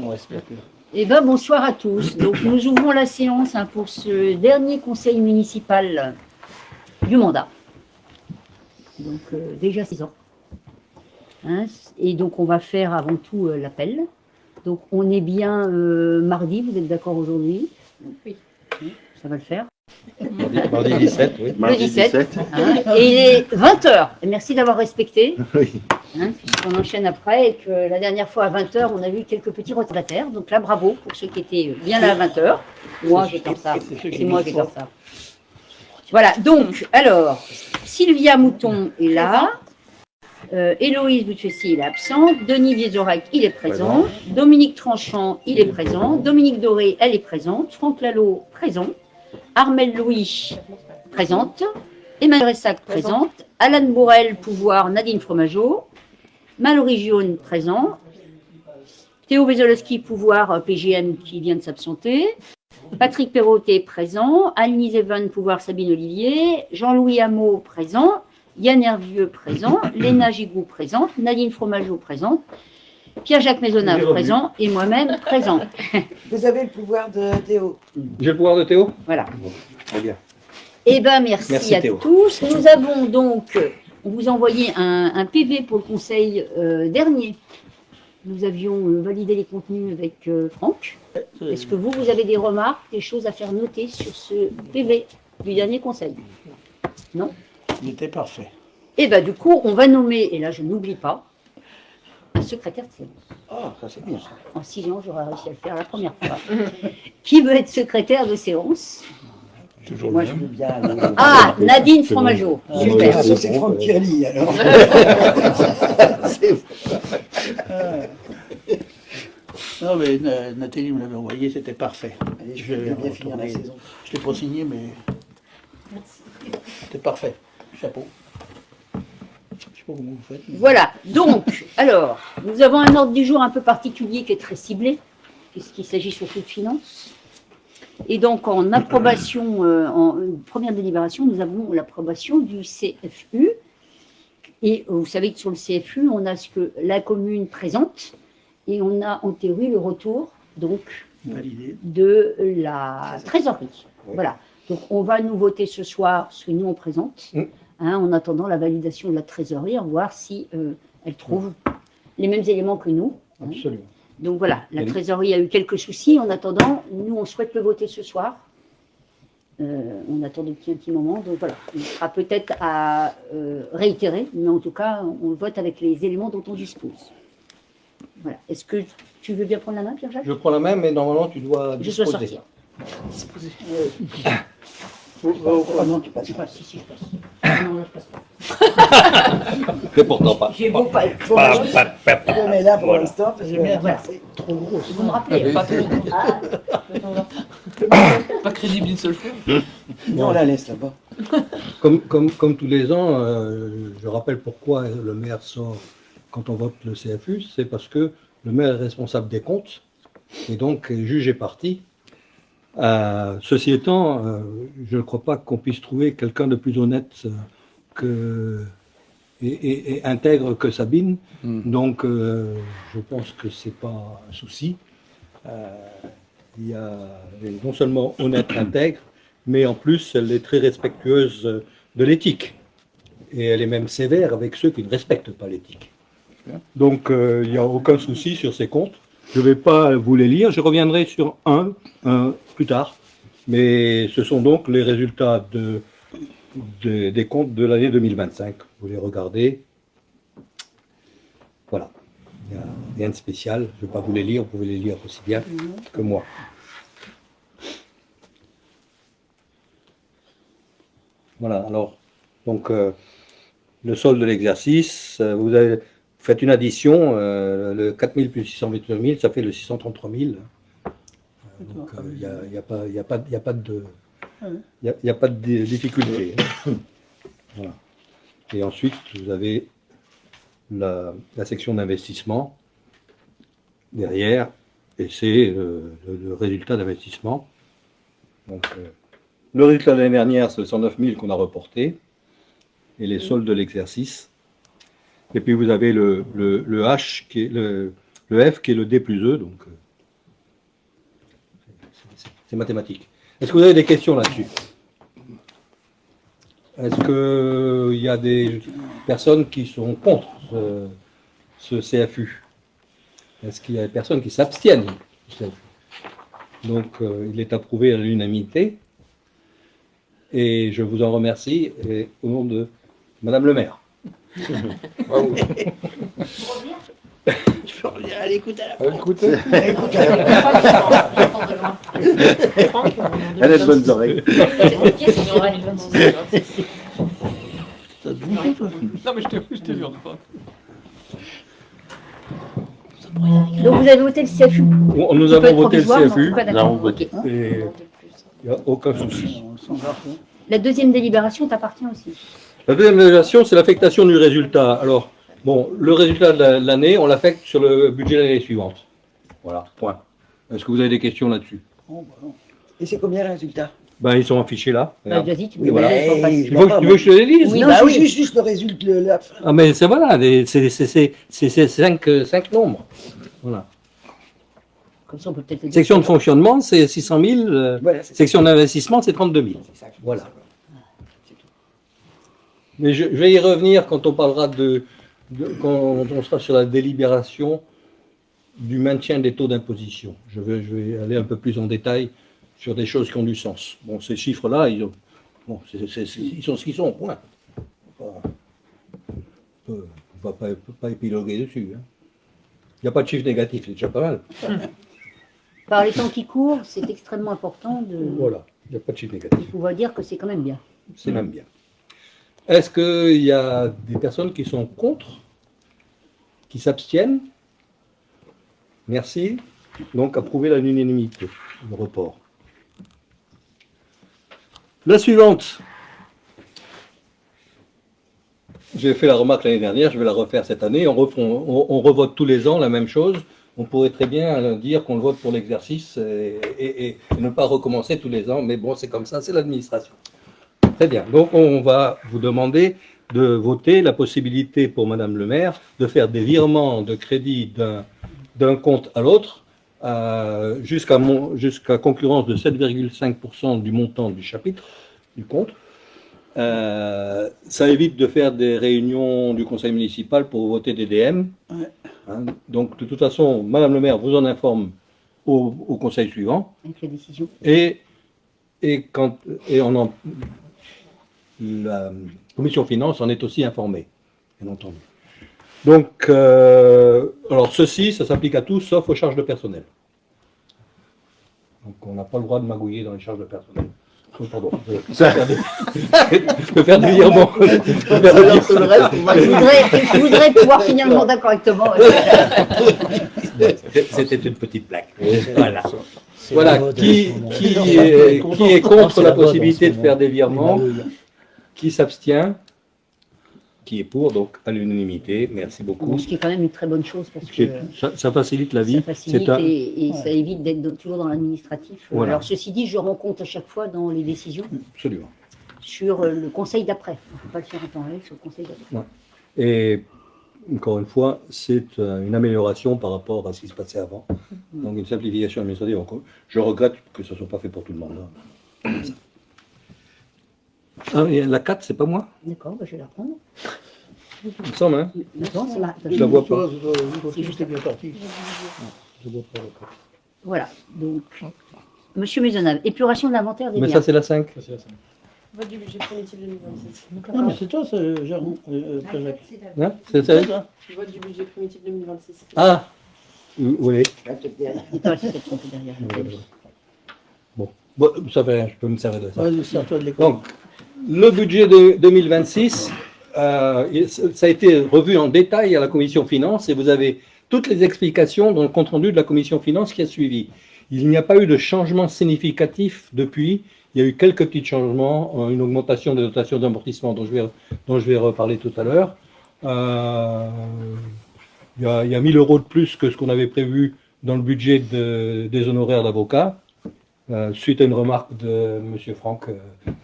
On respecte. Eh bien, bonsoir à tous. Donc, nous ouvrons la séance pour ce dernier conseil municipal du mandat. Donc, déjà 6 ans. Et donc, on va faire avant tout l'appel. Donc, on est bien mardi, vous êtes d'accord aujourd'hui? Oui. Ça va le faire. Mardi 17, oui. Le 17. Et il est 20h. Merci d'avoir respecté. Oui. Puisqu'on enchaîne après et que la dernière fois à 20h, on a eu quelques petits retardataires. Donc là, bravo pour ceux qui étaient bien là à 20h. Moi, j'ai comme ça. C'est moi qui ai comme ça. Voilà, donc, alors, Sylvia Mouton est là. Héloïse Boutefessi, il est absente. Denis Viezorac, il est présent. Dominique Tranchant, il est présent. Dominique Doré, elle est présente. Franck Lalo, présent. Armelle Louis, présente. Emmanuel Ressac, présente. Alan Bourrel, pouvoir. Nadine Fromageau. Mallory Gione, présent. Théo Bezolowski, pouvoir. PGM, qui vient de s'absenter. Patrick Perrotet, présent. Anne-Lise Evan, pouvoir. Sabine Olivier. Jean-Louis Hameau, présent. Yann Hervieux, présent. Léna Gigou, présente. Nadine Fromageau, présente. Pierre-Jacques Maisonnave, présent. Et moi-même, présent. Vous avez le pouvoir de Théo. J'ai le pouvoir de Théo? Voilà. Bon, très bien. Eh bien, merci à Théo. tous. Nous avons donc, on vous a envoyé un PV pour le conseil dernier. Nous avions validé les contenus avec Franck. Est-ce que vous avez des remarques, des choses à faire noter sur ce PV du dernier conseil? Non? Il était parfait. Eh bien, du coup, on va nommer, et là, je n'oublie pas, un secrétaire de séance. Ah, ça c'est bien. En 6 ans, j'aurais réussi à le faire la première fois. Qui veut être secrétaire de séance? Toujours Moi, le je même. veux bien. Ah, Nadine Fromageau. Super, ça c'est Franck qui a dit alors. Non, mais Nathalie me l'avait envoyé, c'était parfait. Allez, je vais bien finir la saison. Je l'ai pas signé, mais c'était parfait. Chapeau. Je sais pas comment vous faites. mais- Voilà, donc, alors, nous avons un ordre du jour un peu particulier qui est très ciblé, puisqu'il s'agit surtout de finances. Et donc, en approbation, en première délibération, nous avons l'approbation du CFU. Et vous savez que sur le CFU, on a ce que la commune présente, et on a en théorie le retour, donc, Validé. de la trésorerie. Oui. Voilà. Donc, on va nous voter ce soir ce que nous on présente, en attendant la validation de la trésorerie, voir si elle trouve les mêmes éléments que nous. Absolument. Donc voilà, la trésorerie a eu quelques soucis. En attendant, nous, on souhaite le voter ce soir. On attend depuis un petit moment. Donc voilà, il sera peut-être à réitérer, mais en tout cas, on le vote avec les éléments dont on dispose. Voilà. Est-ce que tu veux bien prendre la main, Pierre-Jacques? Je prends la main, mais normalement tu dois Je dois disposer. sortir. Oh non, tu passes Je pas. passe, si, je passe. Non, je passe pas. Mais pourtant pas. J'ai beau pas. On est là pour l'instant parce que bien. voilà. Trop gros. Vous me rappelez Pas trop. Ah, Pas crédible une seule fois. Non, on la laisse là-bas. Comme tous les ans, je rappelle pourquoi le maire sort quand on vote le CFU, c'est parce que le maire est responsable des comptes et donc est juge et partie. Ceci étant, je ne crois pas qu'on puisse trouver quelqu'un de plus honnête et intègre que Sabine. Donc, je pense que c'est pas un souci. Elle est non seulement honnête, intègre, mais en plus, elle est très respectueuse de l'éthique. Et elle est même sévère avec ceux qui ne respectent pas l'éthique. Donc, il n'y a aucun souci sur ces comptes. Je ne vais pas vous les lire. Je reviendrai sur un plus tard. Mais ce sont donc les résultats des comptes de l'année 2025. Vous les regardez. Voilà. Il n'y a rien de spécial. Je ne vais pas vous les lire. Vous pouvez les lire aussi bien que moi. Voilà. Alors, donc, le solde de l'exercice, vous faites une addition, le 4 000 plus 629 000, ça fait le 633 000. Donc, il n'y a pas de difficulté. Voilà. Et ensuite, vous avez la section d'investissement derrière, et c'est le résultat d'investissement. Donc, le résultat de l'année dernière, c'est le 109 000 qu'on a reporté, et les soldes de l'exercice. Et puis vous avez le H, qui est le F, qui est le D plus E, donc c'est mathématique. Est-ce que vous avez des questions là-dessus? Est-ce qu'il y a des personnes qui sont contre ce CFU? Est-ce qu'il y a des personnes qui s'abstiennent du CFU? Donc, il est approuvé à l'unanimité. Et je vous en remercie et au nom de Madame le maire. Je peux revenir à l'écoute à la fin. Écoutez. Elle a de bonnes oreilles. Ça te bouge, toi. Non, mais je t'ai vu en tout cas. Donc vous avez voté le CFU. Nous Qui peut avons être voté le provisoire, CFU. non, pas d'accord. Nous avons voté. Ok. Et il n'y a aucun souci. On s'embarque. La deuxième délibération t'appartient aussi. La deuxième délibération, c'est l'affectation du résultat. Alors, bon, le résultat de l'année, on l'affecte sur le budget de l'année suivante. Voilà, point. Est-ce que vous avez des questions là-dessus? Bon, bah, non. Et c'est combien le résultat? Ben, ils sont affichés là. Bah, vas-y, tu Oui, peux voilà. y aller, c'est pas facile. Tu veux que je te les lise? Oui, Non, bah c'est juste le résultat. La fin. Ah, mais c'est voilà, c'est cinq nombres. Voilà. Comme ça, on peut peut-être le dire. Section de fonctionnement, c'est 600 000. Voilà, c'est Section d'investissement, c'est 32 000. c'est ça. Voilà. Mais je vais y revenir quand on parlera quand on sera sur la délibération du maintien des taux d'imposition. Je vais aller un peu plus en détail sur des choses qui ont du sens. Bon, ces chiffres-là, ils sont ce qu'ils sont, point. On ne va pas épiloguer dessus. Hein. Il n'y a pas de chiffre négatif, c'est déjà pas mal. Par les temps qui courent, c'est extrêmement important de Voilà, il n'y a pas de chiffre négatif. pouvoir dire que c'est quand même bien. C'est même bien. Est-ce qu'il y a des personnes qui sont contre, qui s'abstiennent? Merci. Donc, approuver à l'unanimité, le report. La suivante. J'ai fait la remarque l'année dernière, je vais la refaire cette année. On revote tous les ans la même chose. On pourrait très bien dire qu'on le vote pour l'exercice et ne pas recommencer tous les ans. Mais bon, c'est comme ça, c'est l'administration. Très bien. Donc, on va vous demander de voter la possibilité pour Madame le maire de faire des virements de crédit d'un compte à l'autre jusqu'à concurrence de 7,5% du montant du chapitre du compte. Ça évite de faire des réunions du conseil municipal pour voter des DM. Ouais. Hein, donc, de toute façon, Madame le maire vous en informe au conseil suivant. Avec la décision. La commission finance en est aussi informée, bien entendu. Donc, alors ceci, ça s'applique à tous, sauf aux charges de personnel. Donc, on n'a pas le droit de magouiller dans les charges de personnel. Oh, pardon, je peux faire des virements. Je voudrais pouvoir finir le mandat correctement. C'était une petite blague. Voilà. Voilà. Qui est contre la possibilité de faire des virements? Qui s'abstient? Qui est pour? Donc, à l'unanimité. Merci beaucoup. Ce qui est quand même une très bonne chose parce que Ça facilite la vie. ça facilite et ça évite d'être toujours dans l'administratif. Voilà. Alors, ceci dit, je rends compte à chaque fois dans les décisions Absolument. sur le conseil d'après. On ne peut pas le faire en temps réel sur le conseil d'après. Et encore une fois, c'est une amélioration par rapport à ce qui se passait avant. Donc, une simplification administrative. Je regrette que ce ne soit pas fait pour tout le monde. Hein. Ah, et la 4, c'est pas moi? D'accord, bah, je vais la prendre. Il me semble, hein? Non, c'est Je la vois pas. C'est juste bien parti. Je vois pas, d'accord. Voilà. Donc, Monsieur Maisonneuve, épuration de l'inventaire des Mais biens. ça, c'est la 5. Vote du budget primitif 2026. Non, mais c'est toi, c'est Jérôme. Jacques. Hein? C'est C'est ça? ça. Vote du budget primitif 2026. Ah! Oui. Attends, elle s'est peut-être trompée derrière. Bon, ça fait rien, je peux me servir de ça. Vas-y, sers-toi de l'école. Donc, le budget de 2026, ça a été revu en détail à la commission finance et vous avez toutes les explications dans le compte-rendu de la commission finance qui a suivi. Il n'y a pas eu de changement significatif depuis. Il y a eu quelques petits changements, une augmentation des dotations d'amortissement dont je vais reparler tout à l'heure. Il y a 1 000 € de plus que ce qu'on avait prévu dans le budget des honoraires d'avocats. Suite à une remarque de M. Franck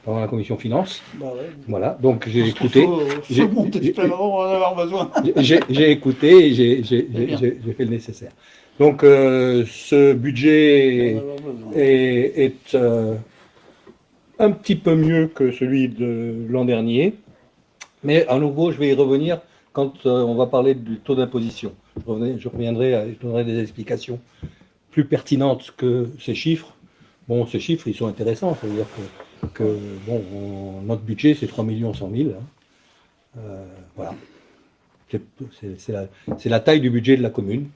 pendant la commission finance. Bah ouais. Voilà, donc j'ai écouté. Faut monter ce paiement, on va en avoir besoin. J'ai écouté et j'ai fait le nécessaire. Donc, ce budget On va avoir besoin. est un petit peu mieux que celui de l'an dernier. Mais à nouveau, je vais y revenir quand on va parler du taux d'imposition. Je donnerai des explications plus pertinentes que ces chiffres. Bon, ces chiffres, ils sont intéressants. C'est-à-dire que notre budget, c'est 3 100 000. Voilà. C'est la taille du budget de la commune.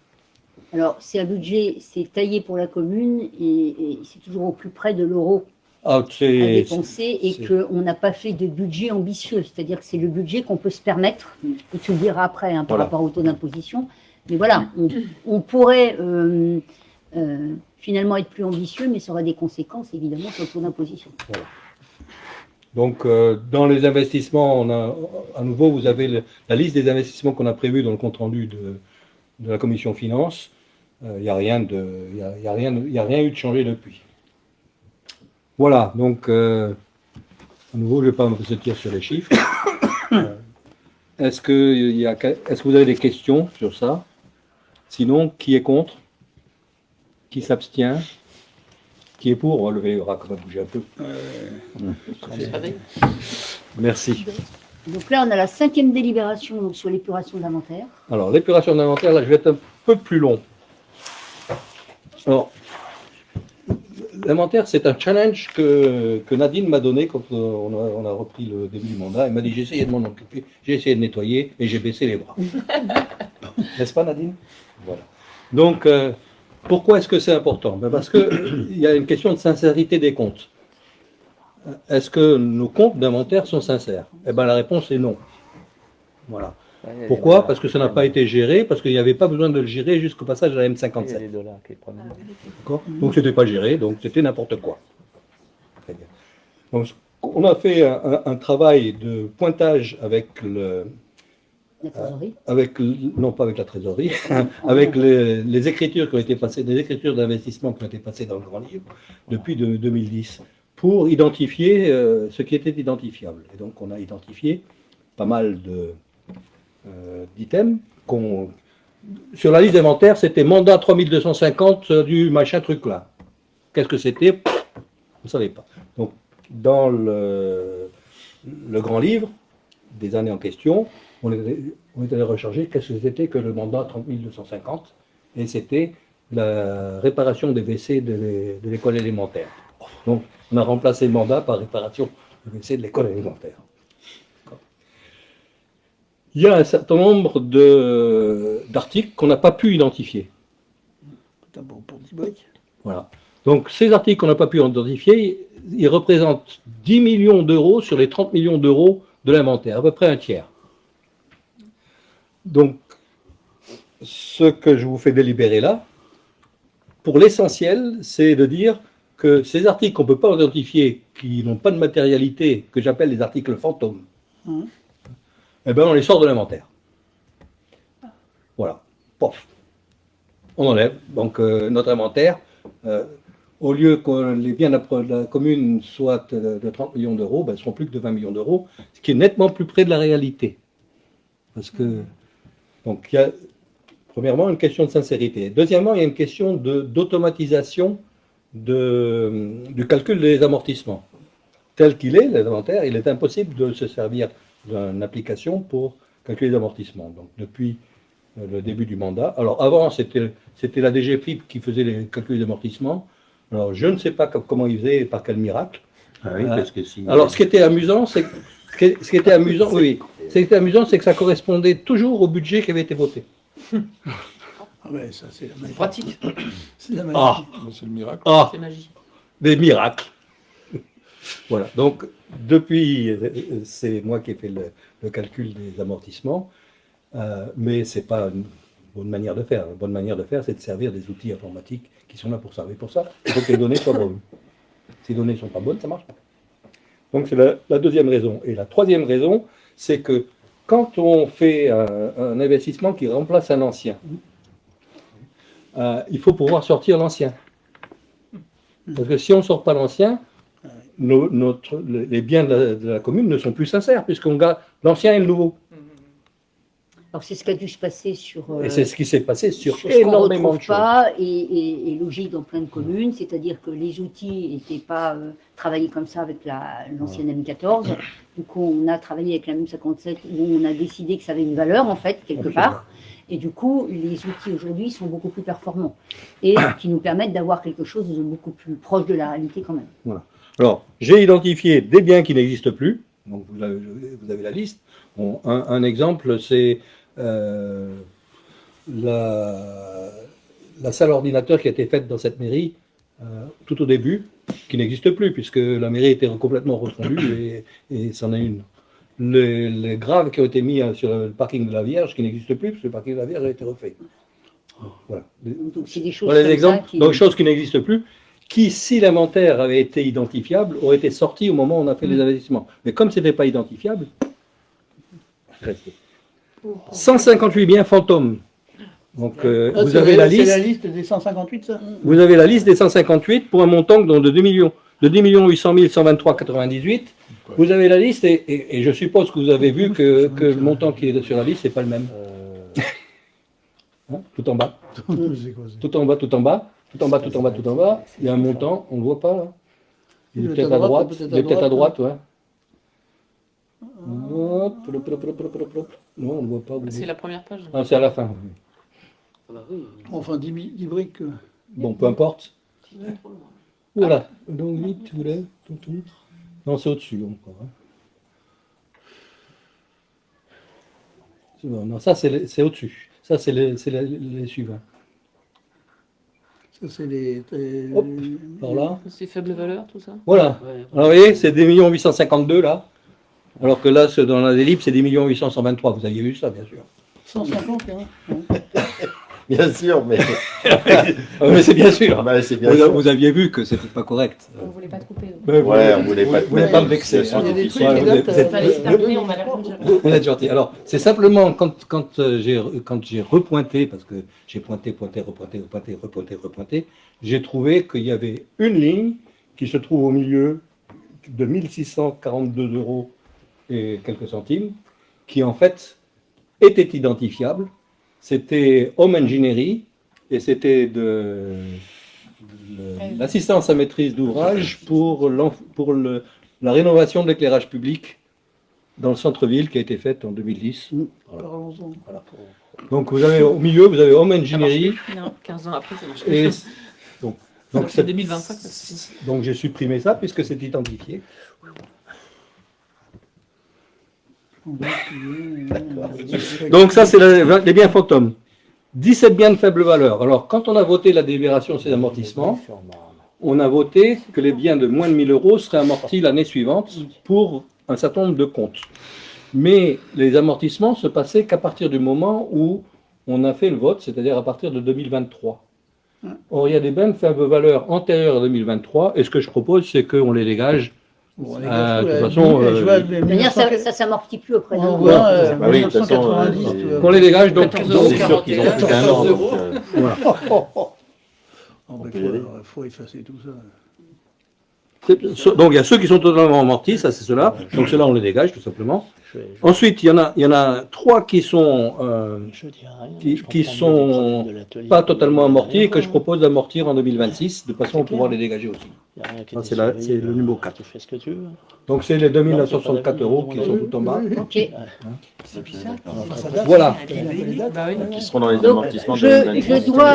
Alors, c'est un budget, c'est taillé pour la commune et c'est toujours au plus près de l'euro Ah, à dépenser et qu'on n'a pas fait de budget ambitieux. C'est-à-dire que c'est le budget qu'on peut se permettre, et tu le diras après par Voilà. rapport au taux d'imposition. Mais voilà, on pourrait finalement être plus ambitieux, mais ça aura des conséquences évidemment sur le taux d'imposition. Donc, dans les investissements, à nouveau, vous avez la liste des investissements qu'on a prévus dans le compte-rendu de la commission finances. Il n'y a rien eu de changé depuis. Voilà, donc, à nouveau, je ne vais pas me dire sur les chiffres. Est-ce que vous avez des questions sur ça? Sinon, qui est contre? Qui s'abstient? Qui est pour? Levez les bras, comme ça bouger un peu. Merci. Donc là, on a la 5e délibération donc, sur l'épuration de l'inventaire. Alors, l'épuration d'inventaire, là, je vais être un peu plus long. Alors, l'inventaire, c'est un challenge que Nadine m'a donné quand on a repris le début du mandat. Elle m'a dit, j'ai essayé de m'en occuper, j'ai essayé de nettoyer et j'ai baissé les bras. N'est-ce pas, Nadine? Voilà. Donc, pourquoi est-ce que c'est important? Parce qu'il y a une question de sincérité des comptes. Est-ce que nos comptes d'inventaire sont sincères? Eh bien, la réponse est non. Voilà. Pourquoi? Parce que ça n'a pas été géré, parce qu'il n'y avait pas besoin de le gérer jusqu'au passage à la M57. D'accord. Donc, c'était pas géré, donc c'était n'importe quoi. Très bien. Donc, on a fait un travail de pointage avec La trésorerie. non pas avec la trésorerie, avec les écritures qui ont été passées, des écritures d'investissement qui ont été passées dans le grand livre depuis 2010, pour identifier ce qui était identifiable. Et donc on a identifié pas mal d'items. Sur la liste d'inventaire, c'était mandat 3250 du machin truc là. Qu'est-ce que c'était? Vous ne savez pas. Donc dans le grand livre des années en question, on est allé recharger qu'est-ce que c'était que le mandat 30250, et c'était la réparation des WC de l'école élémentaire. Donc, on a remplacé le mandat par réparation des WC de l'école élémentaire. Il y a un certain nombre d'articles qu'on n'a pas pu identifier. Putain, bon, pour 10 briques. Voilà. Donc, ces articles qu'on n'a pas pu identifier, ils représentent 10 millions d'euros sur les 30 millions d'euros de l'inventaire, à peu près un tiers. Donc, ce que je vous fais délibérer là, pour l'essentiel, c'est de dire que ces articles qu'on ne peut pas identifier, qui n'ont pas de matérialité, que j'appelle les articles fantômes, eh bien, on les sort de l'inventaire. Voilà. Pof. On enlève. Donc, notre inventaire, au lieu que les biens de la commune soient de 30 millions d'euros, ben, ne seront plus que de 20 millions d'euros, ce qui est nettement plus près de la réalité. Parce que, donc, il y a, premièrement, une question de sincérité. Deuxièmement, il y a une question d'automatisation du calcul des amortissements. Tel qu'il est, l'inventaire, il est impossible de se servir d'une application pour calculer les amortissements. Donc, depuis le début du mandat. Alors, avant, c'était la DGFIP qui faisait les calculs des amortissements. Alors, je ne sais pas comment ils faisaient, par quel miracle. Ah oui, parce que si. Alors, ce qui était amusant, c'est que ça correspondait toujours au budget qui avait été voté. Ah ouais, ça c'est la magie. Pratique. C'est la magie. Ah, C'est le miracle. ah, C'est magie. des miracles. Voilà. Donc, depuis, c'est moi qui ai fait le calcul des amortissements, mais ce n'est pas une bonne manière de faire. La bonne manière de faire, c'est de servir des outils informatiques qui sont là pour ça. Mais pour ça, il faut que les données soient bonnes. Si les données ne sont pas bonnes, ça ne marche pas. Donc, c'est la deuxième raison. Et la troisième raison, c'est que quand on fait un investissement qui remplace un ancien, il faut pouvoir sortir l'ancien. Parce que si on ne sort pas l'ancien, les biens de la commune ne sont plus sincères, puisqu'on garde l'ancien et le nouveau. Alors c'est ce qui a dû se passer sur. Et c'est ce qui s'est passé sur Ce qu'on ne énormément de retrouve choses. pas est logique dans plein de communes, c'est-à-dire que les outils n'étaient pas travaillés comme ça avec l'ancienne M14. Du coup, on a travaillé avec la M57 où on a décidé que ça avait une valeur, en fait, quelque part. Et du coup, les outils aujourd'hui sont beaucoup plus performants et qui nous permettent d'avoir quelque chose de beaucoup plus proche de la réalité quand même. Alors, j'ai identifié des biens qui n'existent plus. Donc, vous avez la liste. Bon, un exemple, c'est la salle ordinateur qui a été faite dans cette mairie tout au début, qui n'existe plus, puisque la mairie était complètement refondue et c'en est une. Les graves qui ont été mis sur le parking de la Vierge, qui n'existe plus, parce que le parking de la Vierge a été refait. Voilà. Donc c'est des choses Voilà comme des exemples, ça qui... donc choses qui n'existent plus, qui, si l'inventaire avait été identifiable, auraient été sortis au moment où on a fait les investissements. Mais comme ce n'était pas identifiable, c'est resté. 158 biens fantômes. Donc vous avez la C'est liste. la liste des 158, ça? Vous avez la liste des 158 pour un montant de 2 millions. De 10 800 123,98. Vous avez la liste et je suppose que vous avez vu que le montant qui est sur la liste, c'est pas le même. Hein, tout en bas. Tout en bas, tout en bas. Tout en bas, tout en bas, tout en bas. Il y a un montant, on ne le voit pas là. Il est peut-être à droite. Il est peut-être à droite, ouais. Hop, hop, hop, hop, hop, hop. Non, on ne le voit pas. C'est la première page. Ah, c'est à la fin. Enfin, 10 briques. Bon, peu importe. Voilà. Donc, vite, tout là, tout. Non, c'est au-dessus encore. Hein. C'est bon, non, ça, c'est au-dessus. Ça, c'est les suivants. Ça, c'est les. Hop, par là. C'est faible valeur, tout ça. Voilà. Alors, vous voyez, c'est des 1 852 là. Alors que là, dans la délib, c'est des 1 823. Vous aviez vu ça, bien sûr. 150, hein. Bien sûr, mais, Mais c'est bien sûr. bah, c'est bien sûr. Vous aviez vu que c'était pas correct. On ne voulait pas te couper. Ouais, on voulait pas te Vous voulez pas me vexer. C'est hein. Il y a des trucs Ouais, qui vous datent, êtes- Fallait se terminer, on a l'air de dire. Vous êtes gentil. Alors, c'est simplement quand j'ai repointé, parce que j'ai pointé, repointé, j'ai trouvé qu'il y avait une ligne qui se trouve au milieu de 1642 euros et quelques centimes, qui en fait était identifiable. C'était Home Engineering et c'était de l'assistance à maîtrise d'ouvrage pour la rénovation de l'éclairage public dans le centre-ville qui a été faite en 2010. Parlons-en. Voilà. Donc vous avez au milieu, vous avez Home Engineering Non, 15 ans après, ça marche et plus. donc Donc c'est 2025. donc j'ai supprimé ça puisque c'est identifié. Donc ça c'est les biens fantômes. 17 biens de faible valeur. Alors quand on a voté la délibération sur les amortissements, on a voté que les biens de moins de 1000 euros seraient amortis l'année suivante pour un certain nombre de comptes. Mais les amortissements se passaient qu'à partir du moment où on a fait le vote, c'est-à-dire à partir de 2023. Or, il y a des biens de faible valeur antérieurs à 2023, et ce que je propose, c'est qu'on les dégage. Bon, De toute façon, De manière, ça ne s'amortit plus auprès On d'un voit, Bah oui, de toute façon, 1990. Qu'on les dégage, donc, 14 donc- c'est sûr qu'ils ont plus d'un an. Donc, voilà. Il faut effacer tout ça. Donc il y a ceux qui sont totalement amortis, ça c'est ceux-là. Donc ceux-là on les dégage tout simplement. Ensuite il y en a 3 qui sont qui sont pas totalement amortis et que je propose d'amortir en 2026 de façon à pouvoir les dégager aussi. Ça, c'est le numéro 4. Tu fais ce que tu veux. Donc c'est les 2964 euros qui sont tout en bas. Ok. Voilà. Bah oui. qui seront dans les Donc, amortissements de je 2026. dois.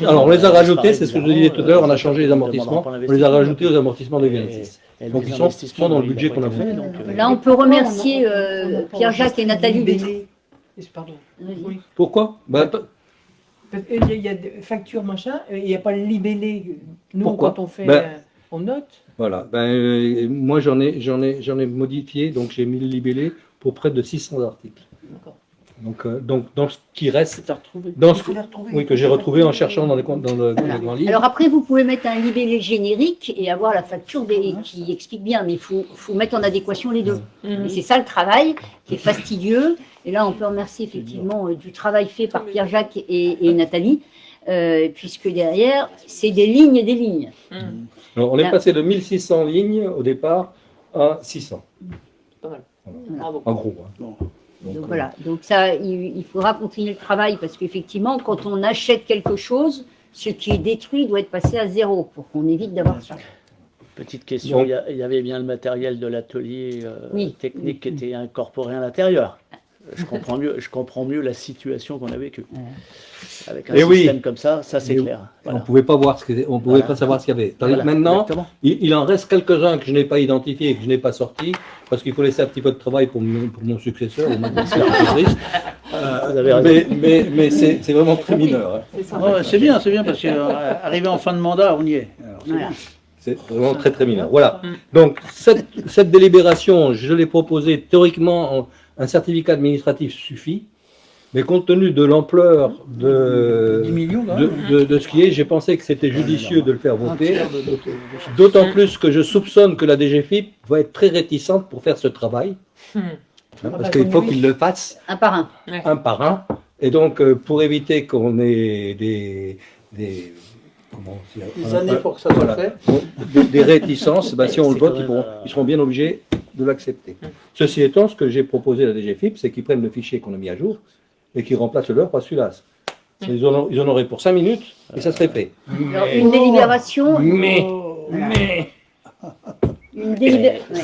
Alors on les a rajoutés, c'est ce que je disais tout à l'heure, on a changé les amortissements, on les a rajoutés aux amortissements de 2026. Donc ils sont dans le budget qu'on a fait. Là, on peut remercier Pierre-Jacques et Nathalie. Pardon. Vas-y. Pourquoi Il y a des factures, machin, il n'y a pas le libellé. Nous, Pourquoi quand on fait, Ben, on note. Voilà, moi j'en ai modifié, donc j'ai mis le libellé pour près de 600 articles. D'accord. Donc dans ce qui reste, C'est à retrouver. dans ce Il faut les retrouver. oui, que j'ai retrouvé en cherchant dans le grand livre. Alors après, vous pouvez mettre un libellé générique et avoir la facture qui explique bien, mais il faut mettre en adéquation les deux. Et c'est ça le travail qui est fastidieux. Et là, on peut remercier effectivement du travail fait par Pierre-Jacques et Nathalie, puisque derrière, c'est des lignes et des lignes. Alors, on est passé de 1600 lignes au départ à 600. Pas mal. Voilà. Bravo. En gros. Hein. Donc voilà, donc ça, il faudra continuer le travail parce qu'effectivement, quand on achète quelque chose, ce qui est détruit doit être passé à zéro pour qu'on évite d'avoir ça. Petite question, Donc- il y avait bien le matériel de l'atelier Oui. technique qui était incorporé à l'intérieur. Je comprends mieux la situation qu'on a vécue. Avec un Eh oui. système comme ça c'est Et clair. On Voilà. ne pouvait pas voir on pouvait Voilà. pas savoir ce qu'il y avait. Tandis que Voilà, maintenant, exactement. il en reste quelques-uns que je n'ai pas identifiés et que je n'ai pas sortis, parce qu'il faut laisser un petit peu de travail pour mon successeur, ou ma successrice. Vous avez raison. Mais c'est vraiment très mineur. Hein. C'est ça. Ouais, c'est bien, parce qu'arrivé en fin de mandat, on y est. Alors, c'est Voilà. bien. C'est vraiment très très mineur. Voilà. Donc cette délibération, je l'ai proposée théoriquement, un certificat administratif suffit, mais compte tenu de l'ampleur 10 millions, là. de ce qui est, j'ai pensé que c'était judicieux de le faire voter. D'autant plus que je soupçonne que la DGFiP va être très réticente pour faire ce travail, parce qu'il faut qu'il le fasse Un par un. un par un. Et donc, pour éviter qu'on ait Des années pour que ça soit fait. des réticences, ben, si on le C'est vote, quand même, ils seront bien obligés de l'accepter. Ceci étant, ce que j'ai proposé à la DGFiP, c'est qu'ils prennent le fichier qu'on a mis à jour et qu'ils remplacent le leur par celui-là. Ils en auraient pour 5 minutes et ça serait fait. Alors, une délibération. Mais Une délibération.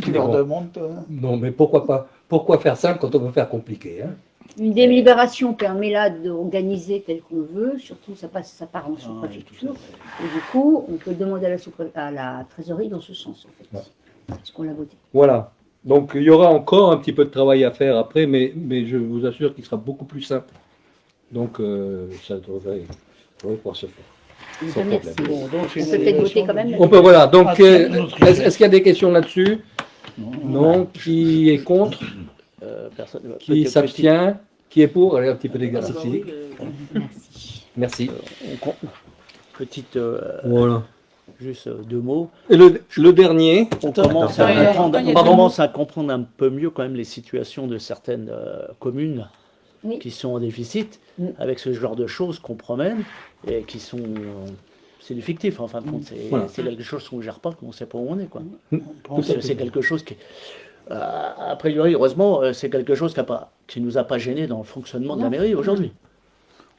Tu leur demandes, toi. non, mais pourquoi pas? Pourquoi faire simple quand on peut faire compliqué, hein? Une délibération permet là d'organiser tel qu'on le veut, surtout ça part en sous-préfecture. Et du coup, on peut demander à la trésorerie dans ce sens, en fait. Ouais. Parce qu'on l'a voté. Voilà. Donc il y aura encore un petit peu de travail à faire après, mais je vous assure qu'il sera beaucoup plus simple. Donc ça devrait pouvoir se faire. Donc, Sans merci. problème. Bon, donc, c'est On une peut peut-être délibération voter quand même. On peut, voilà. Donc, Ah, c'est notre idée. est-ce qu'il y a des questions là-dessus? Non. Qui est contre? Personne. Qui s'abstient? Qui est pour? Allez, un petit peu d'exercice Ah bah oui, physique. Merci. Merci. Petite, Voilà. juste 2 mots. Et le dernier, On commence, attends, à comprendre, attends, on pardon. commence à comprendre un peu mieux quand même les situations de certaines communes Oui. qui sont en déficit Mm. avec ce genre de choses qu'on promène et qui sont. C'est du fictif en fin de compte. Voilà. C'est quelque chose qu'on ne gère pas, qu'on ne sait pas où on est. Quoi. Tout à fait. C'est quelque chose qui. A priori, heureusement, c'est quelque chose qui nous a pas gêné dans le fonctionnement de la Non. mairie aujourd'hui.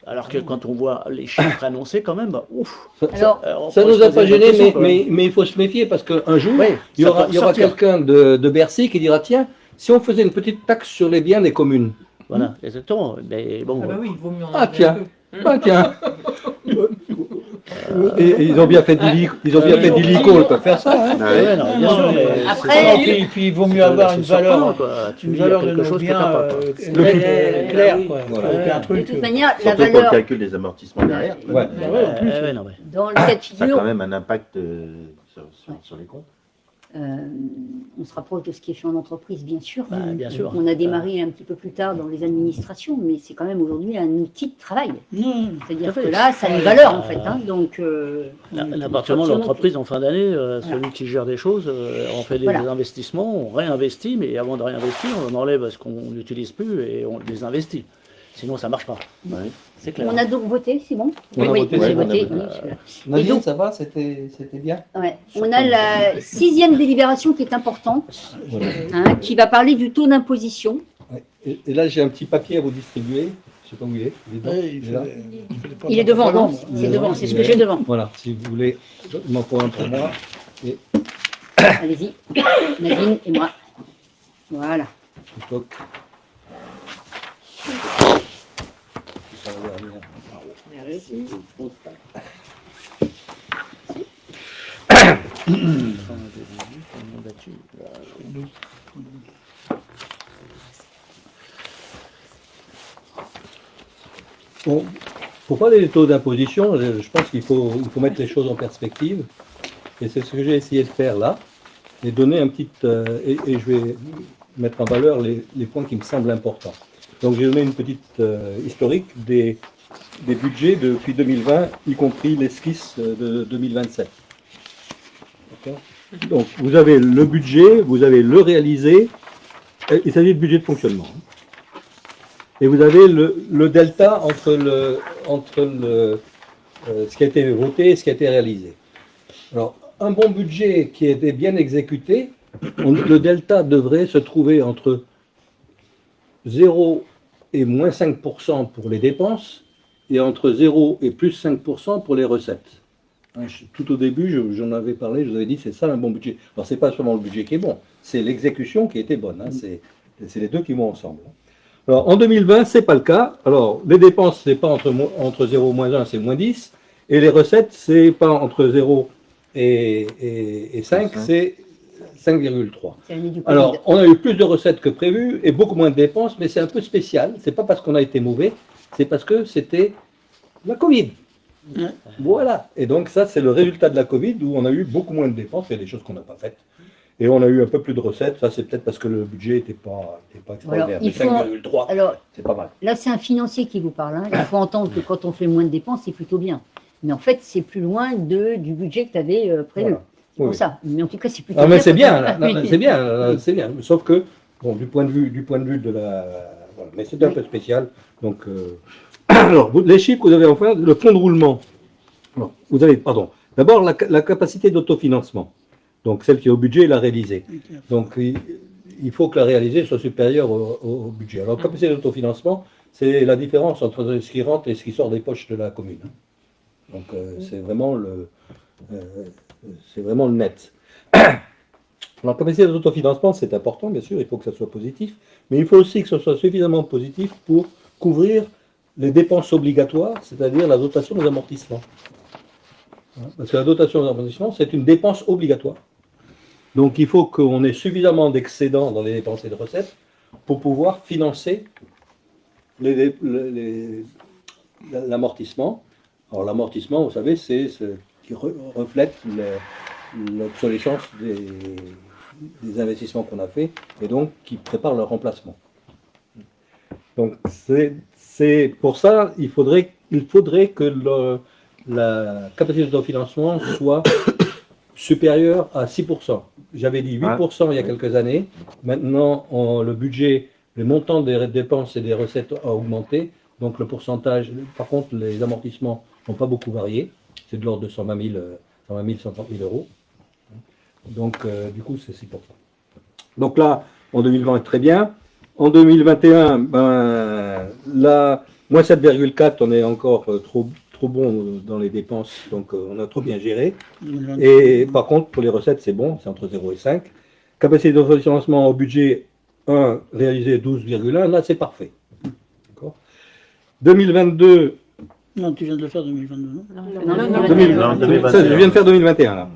Alors que quand on voit les chiffres annoncés, quand même, bah, ouf. Alors, on ça peut nous se a poser pas des gêné, questions, quand même. mais il faut se méfier parce qu'un jour, Oui, il y ça aura, peut il y aura ressortir. quelqu'un de Bercy qui dira tiens, si on faisait une petite taxe sur les biens des communes. Voilà, exactement. Mais bon, Ah bah oui, il vaut mieux en Ah avoir tiens, un peu. ah tiens. Et ils ont bien fait d'illico, ils peuvent faire ça. Hein. Ah ouais. ouais, non, bien sûr, mais Après, c'est- Non, puis il vaut mieux avoir une valeur, Tu une dis, il y a valeur de quelque nos chose que biens t'as pas, quoi. claire, quoi. Voilà. Donc, un de truc, toute manière, la Surtout pour le valeur, calcul des amortissements derrière. Ouais. Ouais, non, mais- dans le cas de Ça a figure, quand même un impact sur les comptes. on se rapproche de ce qui est fait en entreprise, bien sûr. Bah, bien sûr. On a démarré un petit peu plus tard dans les administrations, mais c'est quand même aujourd'hui un outil de travail. C'est-à-dire Tout à que fait. là, ça a une valeur en fait. Hein, donc, L'appartement de l'entreprise en fin d'année, celui qui gère des choses, on fait des Voilà. investissements, on réinvestit, mais avant de réinvestir, on enlève ce qu'on n'utilise plus et on les investit. Sinon, ça ne marche pas. Ouais. C'est clair. On a donc voté, c'est bon? On a voté, j'ai ouais, on a voté. voté. oui, celui-là. Nadine, donc- ça va, c'était bien. Ouais. On a la 6e délibération qui est importante, Voilà. hein, qui va parler du taux d'imposition. Ouais. Et là, j'ai un petit papier à vous distribuer. Je ne sais pas où il est. Il est, dedans. Ouais, Il est là. Il est devant, non? C'est devant, c'est ce que j'ai devant. Voilà, si vous voulez, il m'en faut un pour moi. Allez-y, Nadine et moi. Voilà. Toc. Ça va bien. Bon, pour parler des taux d'imposition, je pense qu'il faut mettre les choses en perspective. Et c'est ce que j'ai essayé de faire là. Et donner un petit. Et je vais mettre en valeur les points qui me semblent importants. Donc j'ai donné une petite historique des budgets depuis 2020, y compris l'esquisse de 2027. D'accord. Donc vous avez le budget, vous avez le réalisé, il s'agit de budget de fonctionnement. Et vous avez le delta entre ce qui a été voté et ce qui a été réalisé. Alors, un bon budget qui a été bien exécuté, le delta devrait se trouver entre 0 et moins 5% pour les dépenses et entre 0 et plus 5% pour les recettes. Hein, tout au début, j'en avais parlé, je vous avais dit c'est ça un bon budget. Alors c'est pas seulement le budget qui est bon, c'est l'exécution qui était bonne. Hein, c'est les deux qui vont ensemble. Alors en 2020, c'est pas le cas. Alors les dépenses, c'est pas entre 0 et moins 1, c'est moins 10. Et les recettes, c'est pas entre 0 et 5, c'est 5,3. C'est l'année du Covid. Alors, on a eu plus de recettes que prévu et beaucoup moins de dépenses, mais c'est un peu spécial. C'est pas parce qu'on a été mauvais, c'est parce que c'était la Covid. Voilà. Et donc, ça, c'est le résultat de la Covid où on a eu beaucoup moins de dépenses. Il y a des choses qu'on n'a pas faites. Et on a eu un peu plus de recettes. Ça, c'est peut-être parce que le budget n'était pas extraordinaire. Mais 5,3, Alors, c'est pas mal. là, c'est un financier qui vous parle. Hein. Il faut entendre que quand on fait moins de dépenses, c'est plutôt bien. Mais en fait, c'est plus loin du budget que tu avais prévu. Voilà. C'est pour Oui. ça. Mais en tout cas, c'est plutôt Ah, mais bien c'est quand bien, on- là. Oui. Non, c'est bien, c'est bien. Sauf que, bon, du point de vue de la. Voilà. Mais c'est un peu spécial. Donc, alors, les chiffres que vous avez enfin, le fonds de roulement. Alors, vous avez, pardon, d'abord la capacité d'autofinancement. Donc, celle qui est au budget, la réalisée. Donc, il faut que la réalisée soit supérieure au budget. Alors, capacité d'autofinancement, c'est la différence entre ce qui rentre et ce qui sort des poches de la commune. Donc, c'est vraiment le net. Alors, capacité d'autofinancement, c'est important, bien sûr, il faut que ça soit positif, mais il faut aussi que ce soit suffisamment positif pour couvrir les dépenses obligatoires, c'est-à-dire la dotation des amortissements. Parce que la dotation des amortissements, c'est une dépense obligatoire. Donc, il faut qu'on ait suffisamment d'excédents dans les dépenses et de recettes pour pouvoir financer l'amortissement. Alors, l'amortissement, vous savez, c'est ce qui reflète l'obsolescence des investissements qu'on a fait et donc qui prépare leur remplacement. Donc, c'est pour ça, il faudrait que la capacité d'autofinancement soit supérieure à 6%. J'avais dit 8% il y a quelques années. Maintenant, le budget, le montant des dépenses et des recettes a augmenté. Donc, le pourcentage, par contre, les amortissements n'ont pas beaucoup varié. C'est de l'ordre de 120 000, 130 000 euros. Donc, du coup, c'est 6%. Donc là, en 2020, est très bien. En 2021, là, moins 7,4, on est encore trop bon dans les dépenses, donc on a trop bien géré. Et par contre, pour les recettes, c'est bon, c'est entre 0 et 5. Capacité d'autofinancement au budget 1, réalisé 12,1, là, c'est parfait. D'accord. 2022... Non, tu viens de le faire 2022, non? Non, 2021. Ça, je viens de faire 2021, là.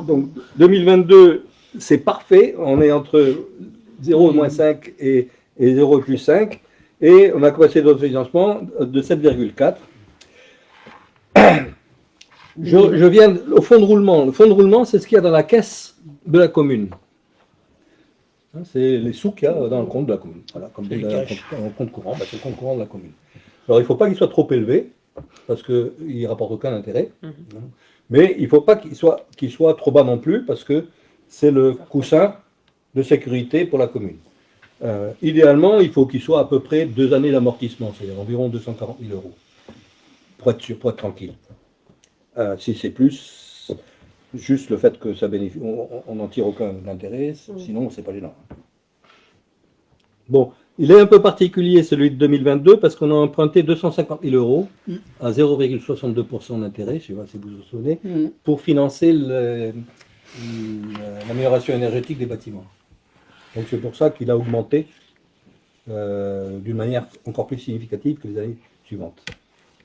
Donc, 2022, c'est parfait. On est entre 0 et moins 5 et 0 et plus 5. Et on a capacité d'autofinancement de 7,4. Je viens au fonds de roulement. Le fonds de roulement, c'est ce qu'il y a dans la caisse de la commune. C'est les sous qu'il y a dans le compte de la commune. Voilà, comme un compte courant, c'est le compte courant de la commune. Alors, il ne faut pas qu'il soit trop élevé, parce qu'il ne rapporte aucun intérêt. Mais il ne faut pas qu'il soit trop bas non plus, parce que c'est le coussin de sécurité pour la commune. Idéalement, il faut qu'il soit à peu près 2 années d'amortissement, c'est-à-dire environ 240 000 euros, pour être sûr, pour être tranquille. Si c'est plus, juste le fait que ça bénéficie, on n'en tire aucun intérêt, sinon c'est pas gênant. Bon, il est un peu particulier celui de 2022 parce qu'on a emprunté 250 000 euros à 0,62% d'intérêt, je ne sais pas si vous vous souvenez, pour financer l'amélioration énergétique des bâtiments. Donc c'est pour ça qu'il a augmenté d'une manière encore plus significative que les années suivantes.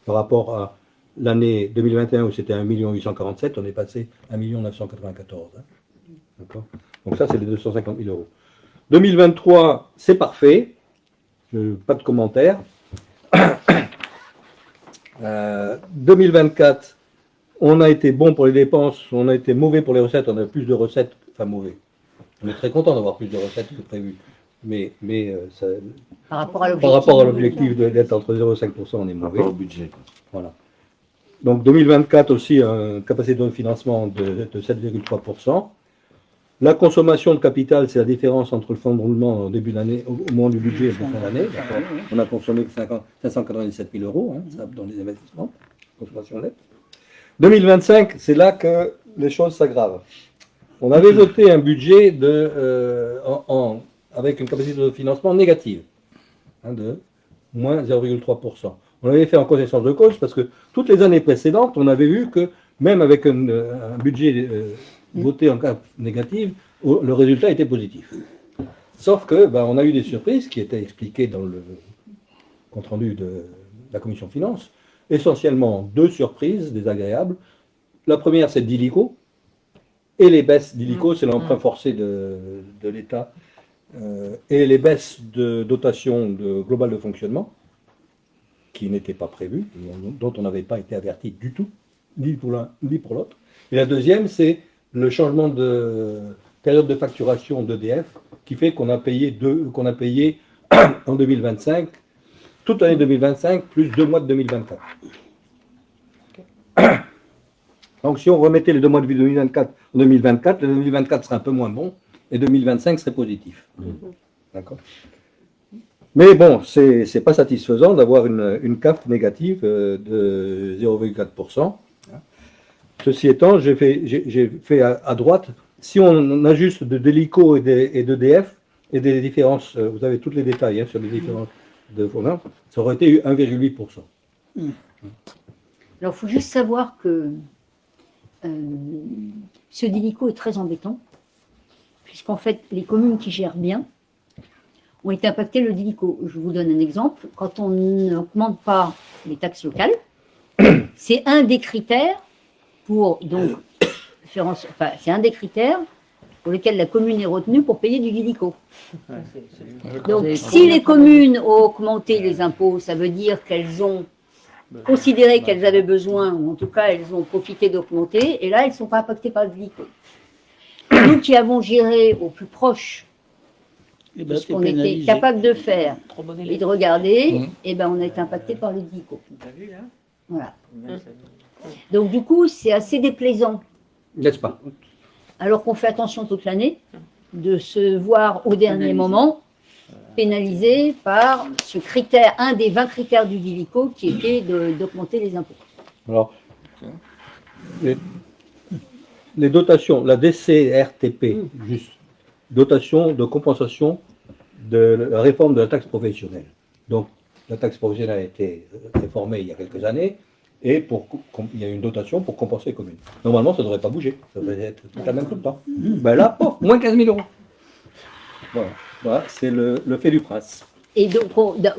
Par rapport à l'année 2021 où c'était 1 847 000, on est passé à 1 994 000. Hein. D'accord. Donc ça, c'est les 250 000 euros. 2023, c'est parfait. Pas de commentaires. 2024, on a été bon pour les dépenses, on a été mauvais pour les recettes, on a plus de recettes, enfin mauvais. On est très content d'avoir plus de recettes que prévu. Mais ça, Par rapport à l'objectif d'être entre 0 et 5%, on est mauvais. Rapport au budget. Voilà. Donc 2024 aussi, une capacité de financement de 7,3%. La consommation de capital, c'est la différence entre le fonds de roulement au début d'année, au moment du budget et de la fin d'année. On a consommé que 597 000 euros ça, dans les investissements, consommation nette. 2025, c'est là que les choses s'aggravent. On avait voté un budget avec une capacité de financement négative. de moins 0,3%. On l'avait fait en connaissance de cause parce que toutes les années précédentes, on avait vu que même avec un budget voté en cas négatif, le résultat était positif. Sauf que on a eu des surprises qui étaient expliquées dans le compte-rendu de la commission finances, essentiellement 2 surprises désagréables. La première, c'est d'Illico, et les baisses d'Illico, c'est l'emprunt forcé de l'État, et les baisses de dotation globale de fonctionnement, qui n'étaient pas prévues, dont on n'avait pas été averti du tout, ni pour l'un ni pour l'autre. Et la deuxième, c'est le changement de période de facturation d'EDF, qui fait qu'on a payé en 2025, toute l'année 2025, plus 2 mois de 2024. Donc si on remettait les 2 mois de 2024 en 2024, le 2024 serait un peu moins bon, et 2025 serait positif. D'accord. Mais bon, c'est pas satisfaisant d'avoir une CAF négative de 0,4%. Ceci étant, j'ai fait à droite, si on ajuste de l'ICO et d'EDF, et des différences, vous avez tous les détails sur les différences de programme, ça aurait été 1,8%. Alors, il faut juste savoir que ce délico est très embêtant, puisqu'en fait, les communes qui gèrent bien ont été impactées le délico. Je vous donne un exemple. Quand on n'augmente pas les taxes locales, c'est un des critères pour donc faire c'est un des critères pour lesquels la commune est retenue pour payer du délico. Donc, si les communes ont augmenté les impôts, ça veut dire qu'elles ont considéré qu'elles avaient besoin, ou en tout cas elles ont profité d'augmenter, et là elles ne sont pas impactées par le délico. Nous qui avons géré au plus proche de ce qu'on était capable de faire et de regarder, on a été impacté par le délico. Voilà. Donc du coup c'est assez déplaisant, N'est-ce pas? alors qu'on fait attention toute l'année, de se voir au dernier moment pénalisé par ce critère, un des 20 critères du délico qui était d'augmenter les impôts. Alors, les dotations, la DCRTP, juste, dotation de compensation de la réforme de la taxe professionnelle. Donc, la taxe professionnelle a été réformée il y a quelques années, et il y a une dotation pour compenser les communes. Normalement, ça ne devrait pas bouger, ça devrait être la même tout le temps. Ben là, pof, moins 15 000 euros. Voilà, c'est le fait du prince. Et donc,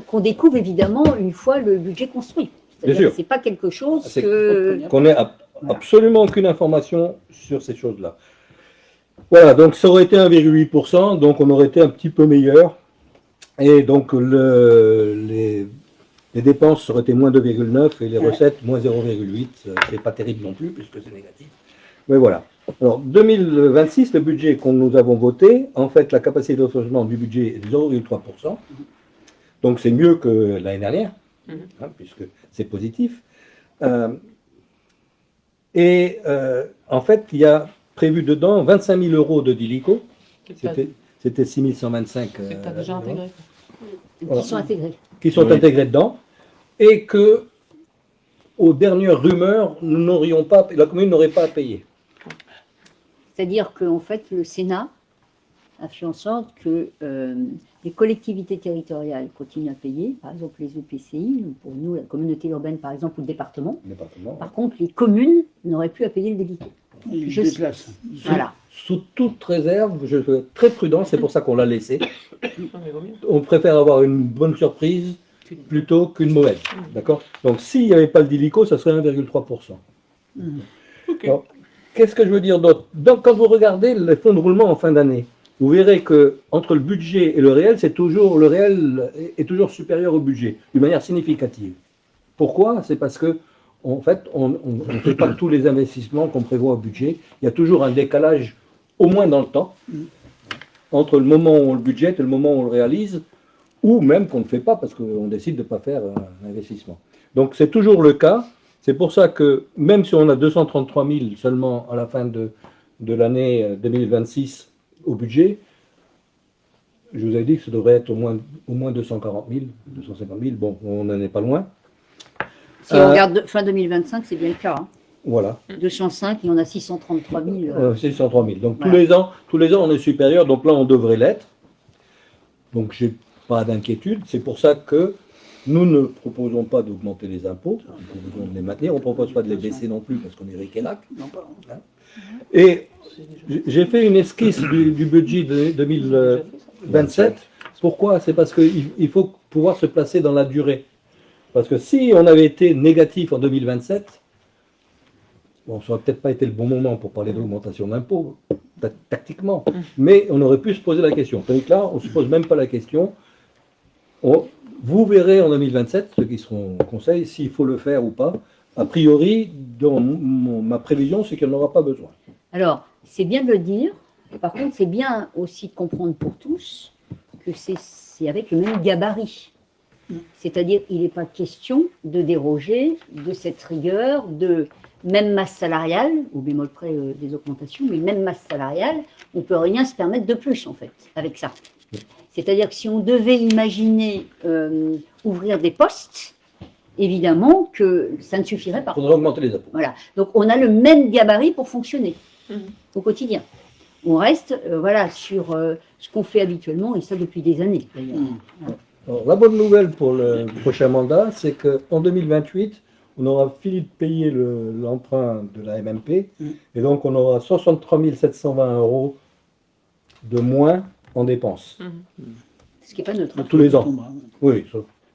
qu'on découvre évidemment une fois le budget construit. C'est-à-dire que ce n'est pas quelque chose qu'on n'ait absolument aucune information sur ces choses-là. Voilà, donc ça aurait été 1,8%, donc on aurait été un petit peu meilleur. Et donc les dépenses auraient été moins 2,9 et les recettes moins 0,8. C'est pas terrible non plus puisque c'est négatif. Mais voilà. Alors 2026, le budget que nous avons voté, en fait la capacité de refoulement du budget est de 0,3%. Donc c'est mieux que l'année dernière, puisque c'est positif. En fait, il y a prévu dedans 25 000 euros de délico. C'était 6 125. Que tu as déjà intégré. qui sont intégrés. Qui sont intégrés dedans. Et que, aux dernières rumeurs, la commune n'aurait pas à payer. C'est-à-dire qu'en fait, le Sénat a fait en sorte que les collectivités territoriales continuent à payer, par exemple les EPCI, pour nous, la communauté urbaine, par exemple, ou le département. Par contre, les communes n'auraient plus à payer le délico. Voilà. Sous toute réserve, je suis très prudent, c'est pour ça qu'on l'a laissé. On préfère avoir une bonne surprise plutôt qu'une mauvaise. D'accord? Donc, s'il n'y avait pas le délico, ça serait 1,3%. Alors, qu'est-ce que je veux dire d'autre? Donc, quand vous regardez les fonds de roulement en fin d'année, vous verrez que entre le budget et le réel, le réel est toujours supérieur au budget, d'une manière significative. Pourquoi? C'est parce que, en fait, on ne fait pas tous les investissements qu'on prévoit au budget. Il y a toujours un décalage, au moins dans le temps, entre le moment où on le budgète et le moment où on le réalise, ou même qu'on ne fait pas parce qu'on décide de ne pas faire un investissement. Donc, c'est toujours le cas. C'est pour ça que, même si on a 233 000 seulement à la fin de l'année 2026 au budget, je vous ai dit que ça devrait être au moins 240 000, 250 000. Bon, on n'en est pas loin. Si on regarde fin 2025, c'est bien le cas. Hein. Voilà. 205 et on a 633 000. 603 000. Donc, voilà. tous les ans, on est supérieur. Donc là, on devrait l'être. Donc, pas d'inquiétude. C'est pour ça que nous ne proposons pas d'augmenter les impôts, nous proposons de les maintenir. On ne propose pas de les baisser non plus parce qu'on est ric et lac. Non, pas. Et j'ai fait une esquisse du budget de 2027. Pourquoi? C'est parce qu'il faut pouvoir se placer dans la durée. Parce que si on avait été négatif en 2027, bon, ça n'aurait peut-être pas été le bon moment pour parler d'augmentation d'impôts, tactiquement, mais on aurait pu se poser la question. Tandis que là, on ne se pose même pas la question. Vous verrez en 2027, ceux qui seront au conseil, s'il faut le faire ou pas. A priori, dans ma prévision, c'est qu'il n'y en aura pas besoin. Alors, c'est bien de le dire. Par contre, c'est bien aussi de comprendre pour tous que c'est avec le même gabarit. C'est-à-dire, il n'est pas question de déroger de cette rigueur, de même masse salariale, au bémol près des augmentations, mais même masse salariale, on ne peut rien se permettre de plus, en fait, avec ça. C'est-à-dire que si on devait imaginer ouvrir des postes, évidemment que ça ne suffirait pas. Il faudra augmenter les impôts. Voilà. Donc, on a le même gabarit pour fonctionner au quotidien. On reste voilà, sur ce qu'on fait habituellement, et ça depuis des années, d'ailleurs. Alors, la bonne nouvelle pour le prochain mandat, c'est qu'en 2028, on aura fini de payer l'emprunt de la MMP, et donc on aura 63 720 € de moins en dépenses. Ce qui n'est pas neutre. Tous les ans. Oui,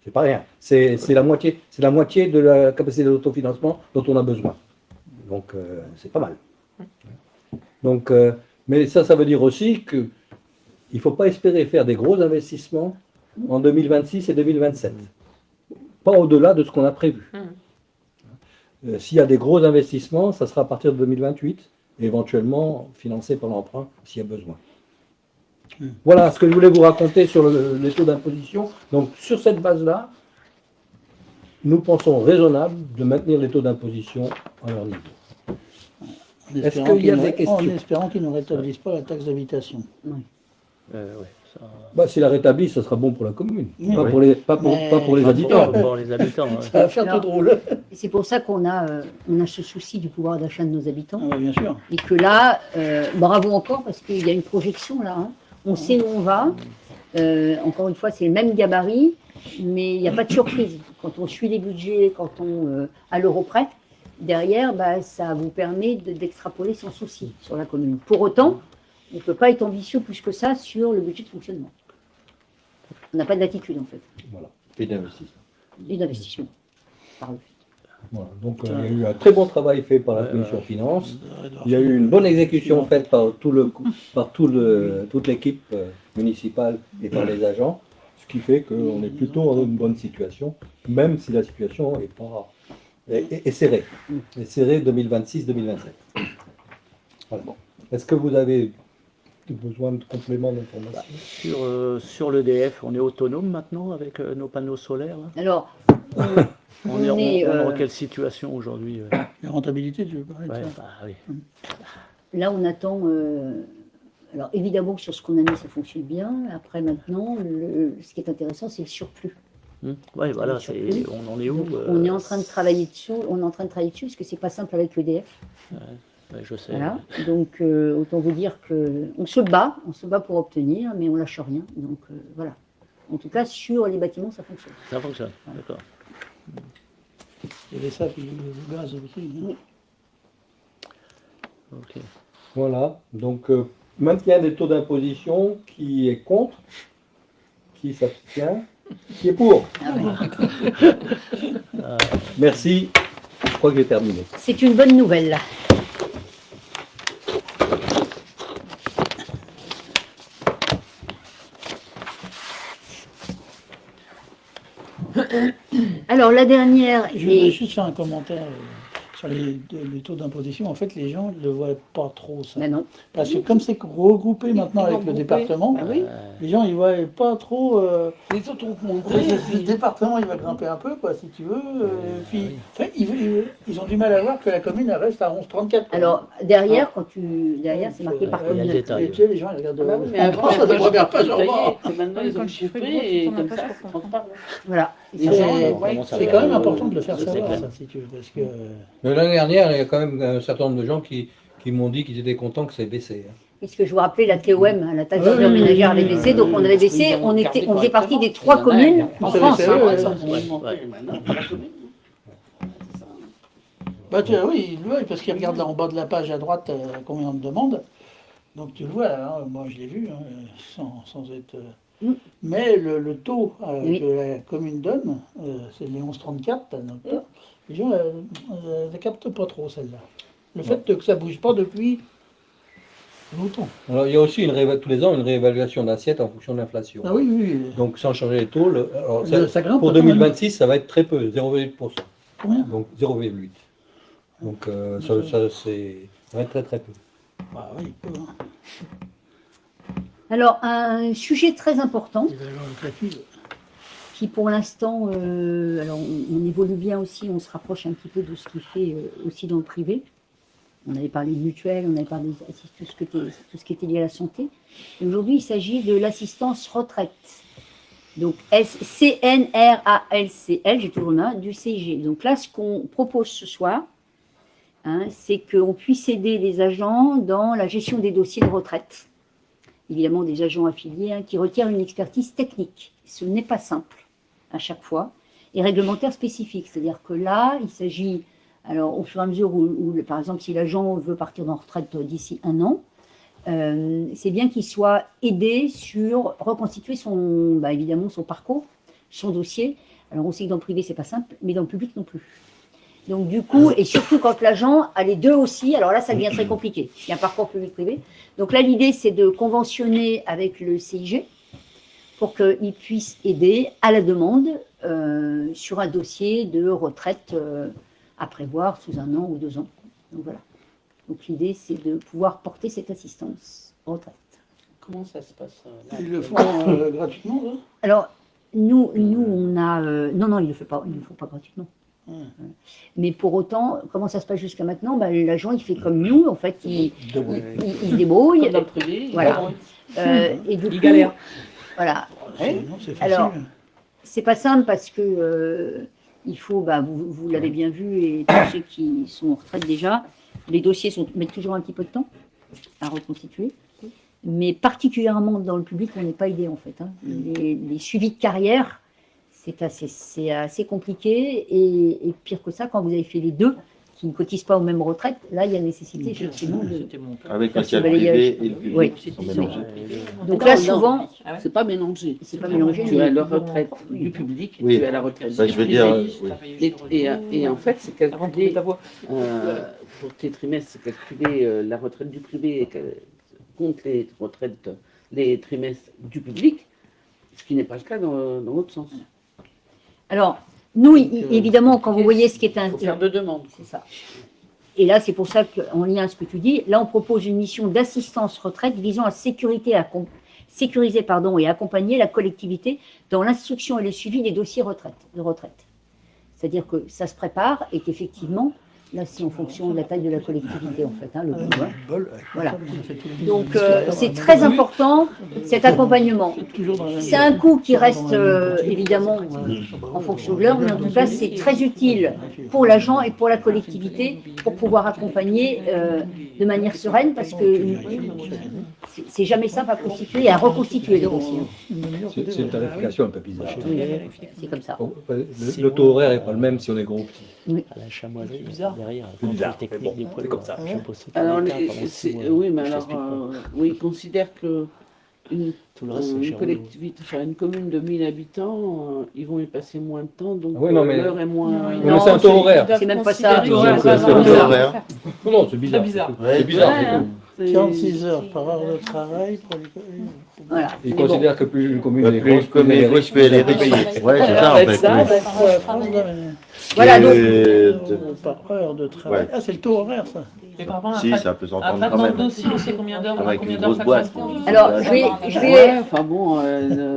c'est pas rien. C'est la moitié de la capacité d'autofinancement dont on a besoin. Donc c'est pas mal. Donc, mais ça veut dire aussi qu'il ne faut pas espérer faire des gros investissements en 2026 et 2027. Pas au-delà de ce qu'on a prévu. S'il y a des gros investissements, ça sera à partir de 2028, et éventuellement financé par l'emprunt s'il y a besoin. Voilà ce que je voulais vous raconter sur les taux d'imposition. Donc sur cette base-là, nous pensons raisonnable de maintenir les taux d'imposition à leur niveau. Est-ce qu'il y a des questions? En espérant qu'ils ne rétablissent pas la taxe d'habitation. Ça... S'il la rétablit, ça sera bon pour la commune, Oui, pas, oui. pour les habitants. Pour les habitants. Ça va faire tout drôle. C'est pour ça qu'on a ce souci du pouvoir d'achat de nos habitants. Ah, bien sûr. Et que là, bravo encore, parce qu'il y a une projection là. Hein. On sait où on va. Encore une fois, c'est le même gabarit, mais il n'y a pas de surprise. Quand on suit les budgets, quand on à l'euro près, derrière, ça vous permet d'extrapoler sans souci sur la commune. Pour autant, on ne peut pas être ambitieux plus que ça sur le budget de fonctionnement. On n'a pas de latitude en fait. Voilà, et d'investissement. Et d'investissement. Par le fait. Voilà. Donc il y a eu un très bon travail fait par la commission finance. Il y a eu une bonne exécution faite par toute l'équipe municipale et par les agents, ce qui fait qu'on est plutôt dans une bonne situation, même si la situation est serrée. Est serrée 2026-2027. Voilà. Est-ce que vous avez besoin de compléments d'information? Sur l'EDF, on est autonome maintenant avec nos panneaux solaires là. Alors, On est dans quelle situation aujourd'hui? La rentabilité, tu veux parler de Ouais, ça? oui. là, on attend. Alors, évidemment que sur ce qu'on a mis, ça fonctionne bien. Après, maintenant, ce qui est intéressant, c'est le surplus. Oui, voilà, surplus. on en est où? On est en train de travailler dessus. On est en train de travailler dessus parce que c'est pas simple avec l'EDF. Ouais, je sais. Voilà. Donc, autant vous dire que on se bat pour obtenir, mais on lâche rien. Donc, voilà. En tout cas, sur les bâtiments, ça fonctionne. Ça fonctionne, d'accord. Il y avait ça, puis le gaz aussi. Hein. Oui. Ok. Voilà, donc maintien des taux d'imposition, qui est contre, qui s'abstient, qui est pour. Merci, je crois que j'ai terminé. C'est une bonne nouvelle. Alors, la dernière Je voudrais est... juste faire un commentaire sur les taux d'imposition. En fait, les gens ne le voient pas trop, ça. Ben non. Parce que comme c'est regroupé maintenant avec le regroupé. département, Ben oui. les gens ils voient pas trop. Les autres ont montré. Le département il va grimper un peu, quoi, si tu veux. Puis, enfin, ils ont du mal à voir que la commune elle reste à 11,34. quoi. Alors, derrière, derrière, c'est marqué par Il y a le commune. détail. Et tu sais, les gens ils regardent. Ah oui, mais en avant, France, ça devrait bien pas genre. maintenant, ils ont chiffré et comme ça, c'est transparent. Voilà. C'est C'est quand même important de le faire C'est savoir, clair. ça, si tu veux, parce que. Mais l'année dernière, il y a quand même un certain nombre de gens qui m'ont dit qu'ils étaient contents que ça ait baissé. puisque je vous rappelais la TOM, la taxe d'ordure ménagère avait baissé, donc on avait baissé, on faisait partie des 3 communes en France. Bah, oui, il le voit, parce qu'il regarde là en bas de la page à droite combien on me demande. Donc tu le vois, là, hein, moi je l'ai vu, sans être. Mais le taux que la commune donne, c'est les 11,34, donc, les gens ne captent pas trop celle-là. Le fait que ça ne bouge pas depuis longtemps. Alors il y a aussi tous les ans une réévaluation d'assiette en fonction de l'inflation. Ah oui, oui. Donc sans changer les taux, alors, Ça grimpe pour quand même. 2026, ça va être très peu, 0,8%. Combien? Donc 0,8. Donc ça va être très très peu. Bah oui, peu, hein. Alors, un sujet très important, Il va y avoir le calcul. qui pour l'instant, alors on évolue bien aussi, on se rapproche un petit peu de ce qui fait aussi dans le privé. On avait parlé de mutuelle, on avait parlé de tout ce qui était lié à la santé. Et aujourd'hui, il s'agit de l'assistance retraite. Donc CNRALCL, j'ai toujours le nom, du CIG. Donc là, ce qu'on propose ce soir, c'est qu'on puisse aider les agents dans la gestion des dossiers de retraite. Évidemment, des agents affiliés qui requièrent une expertise technique. Ce n'est pas simple à chaque fois. Et réglementaire spécifique. C'est-à-dire que là, il s'agit, alors au fur et à mesure où par exemple, si l'agent veut partir en retraite d'ici 1 an, c'est bien qu'il soit aidé sur reconstituer évidemment son parcours, son dossier. Alors on sait que dans le privé, c'est pas simple, mais dans le public non plus. Donc du coup, et surtout quand l'agent a les deux aussi, alors là, ça devient très compliqué. Il y a un parcours public-privé. Donc là, l'idée, c'est de conventionner avec le CIG pour qu'il puisse aider à la demande sur un dossier de retraite à prévoir sous 1 an ou 2 ans. Donc voilà. Donc l'idée, c'est de pouvoir porter cette assistance retraite. Comment ça se passe là, Ils le font gratuitement, là? Alors, nous on a... non, ils ne le font pas gratuitement. Mais pour autant, comment ça se passe jusqu'à maintenant? L'agent, il fait comme nous, en fait, il se débrouille. Comme dans le privé, Voilà. Et du coup, galère. Voilà. Non, c'est facile. Alors, c'est pas simple parce que il faut, vous l'avez bien vu, et tous ceux qui sont en retraite déjà, les dossiers mettent toujours un petit peu de temps à reconstituer. Mais particulièrement dans le public, on n'est pas aidé en fait. Les suivis de carrière, c'est assez compliqué. Et pire que ça, quand vous avez fait les deux, qui ne cotisent pas aux mêmes retraites, là, il y a nécessité effectivement de... Avec le Faire ce privé balayage. et le public. Oui. Ils sont mélangés. Donc Non, là, non. souvent, c'est pas mélangé. c'est pas mélangé. Tu as la retraite du public et Oui. tu as la retraite Ça, du je veux privé. dire, oui. Et en fait, c'est calculé, pour tes trimestres, c'est calculé la retraite du privé contre les retraites, les trimestres du public, ce qui n'est pas le cas dans l'autre sens. Alors, nous, évidemment, quand vous voyez ce qui est Il faut faire 2 demandes. c'est ça. Et là, c'est pour ça qu'en lien à ce que tu dis, là, on propose une mission d'assistance retraite visant à sécuriser et accompagner la collectivité dans l'instruction et le suivi des dossiers de retraite. C'est-à-dire que ça se prépare et qu'effectivement, là, c'est en fonction de la taille de la collectivité, en fait, le besoin. Voilà. Donc, c'est très important, cet accompagnement. C'est un coût qui reste, évidemment, en fonction de l'heure, mais en tout cas, c'est très utile pour l'agent et pour la collectivité pour pouvoir accompagner de manière sereine, parce que c'est jamais simple à constituer et à reconstituer le dossier. C'est une tarification un peu bizarre. C'est comme ça. Le taux horaire n'est pas le même si on est gros ou petit. À la chamoiserie, bizarre. derrière, bizarre, technique mais bon, des poids c'est comme ça. Je bossais Alors, pendant 6 mois, oui, mais je alors, t'explique pas. oui, ils considèrent que Tout le reste, c'est une cher. collectivité, enfin, une commune de 1000 habitants, ils vont y passer moins de temps, donc Ah oui, non, mais- l'heure est moins... Oui, mais c'est un taux horaire. C'est même pas ça. C'est horaire. Non, c'est bizarre. bizarre. C'est bizarre. Ouais, hein. 46 heures par heure de travail pour les... Voilà. Ils Mais bon. considèrent que plus une commune est grosse, Comme les riches paient les riches. Ouais, c'est ça en Avec fait. ça, oui. Voilà, donc, Par heure de travail. Ouais. Ah, c'est le taux horaire, ça. Mais par rapport à Si, ça peut s'entendre quand traitement de même. dossier, on sait combien d'heures, on a Avec combien une d'heures grosse boîte. facturation. alors, je vais Ouais, enfin bon...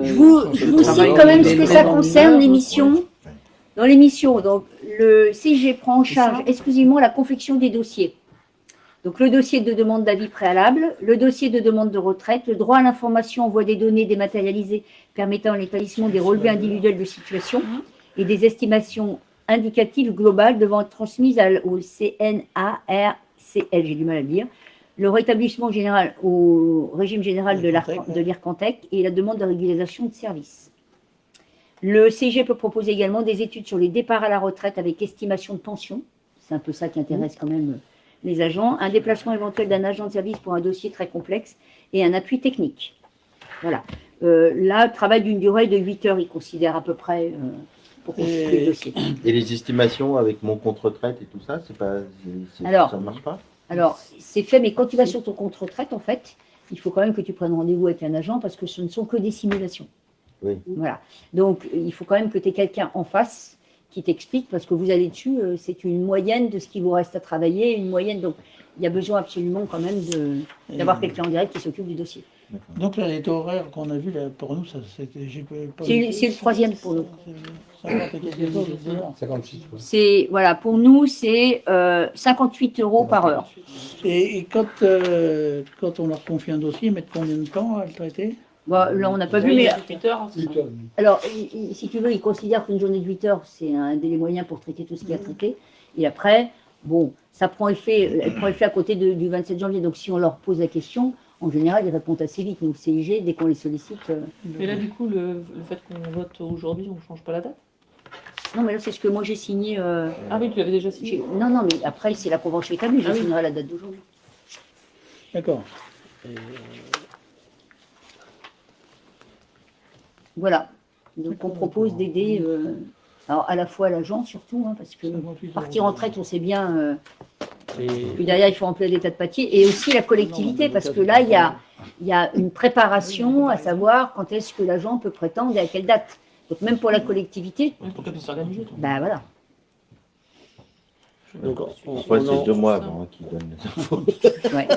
je vous cite quand même ce que ça concerne l'émission. Dans l'émission, donc, le CIG prend en charge exclusivement la confection des dossiers. Donc, le dossier de demande d'avis préalable, le dossier de demande de retraite, le droit à l'information envoie des données dématérialisées permettant l'établissement des relevés individuels de situation et des estimations indicatives globales devant être transmises au CNARCL, j'ai du mal à le dire, le rétablissement général au régime général L'IRCantec, de l'IRCantec et la demande de régularisation de service. Le CG peut proposer également des études sur les départs à la retraite avec estimation de pension. C'est un peu ça qui intéresse quand même les agents. Un déplacement éventuel d'un agent de service pour un dossier très complexe et un appui technique. Voilà. Là, travail d'une durée de 8 heures, il considère à peu près pour constituer le dossier. Et les estimations avec mon compte retraite et tout ça, Alors, ça ne marche pas? Alors, c'est fait, mais quand tu vas sur ton compte retraite, en fait, il faut quand même que tu prennes rendez-vous avec un agent parce que ce ne sont que des simulations. Oui. Voilà. Donc, il faut quand même que tu aies quelqu'un en face qui t'explique parce que vous allez dessus, c'est une moyenne de ce qui vous reste à travailler, une moyenne. Donc, il y a besoin absolument quand même d'avoir quelqu'un en direct qui s'occupe du dossier. Donc là, les taux horaires qu'on a vus, là, pour nous, ça c'était. C'est le troisième pour nous. 50 et quelques euros, je sais pas. 56. Ouais. C'est, voilà, pour nous, c'est 58 € par heure. Et quand on leur confie un dossier, ils mettent combien de temps à le traiter? Bon, là, on n'a pas vu, mais 8 heures, c'est ça. alors, si tu veux, ils considèrent qu'une journée de 8 heures, c'est un délai moyen pour traiter tout ce qu'il y a à traiter. Et après, bon, ça prend effet, elle prend effet à côté du 27 janvier. Donc, si on leur pose la question, en général, ils répondent assez vite. Nous, CIG, dès qu'on les sollicite. Mais là, du coup, le fait qu'on vote aujourd'hui, on ne change pas la date? Non, mais là, c'est ce que moi j'ai signé. Ah oui, tu l'avais déjà signé. Non, non, mais après, c'est la convention établie. Je signerai la date d'aujourd'hui. D'accord. Voilà. Donc, on propose d'aider. Alors, à la fois l'agent, surtout, hein, parce que partir en retraite, on sait bien. Puis derrière, il faut remplir des tas de papiers. Et aussi la collectivité, parce que là, il y a une préparation à savoir quand est-ce que l'agent peut prétendre et à quelle date. Donc, même pour la collectivité, Oui, pour qu'elle puisse s'organiser. ben voilà. Donc, Ouais, c'est 2 mois avant hein, qu'ils donnent les infos. Ouais.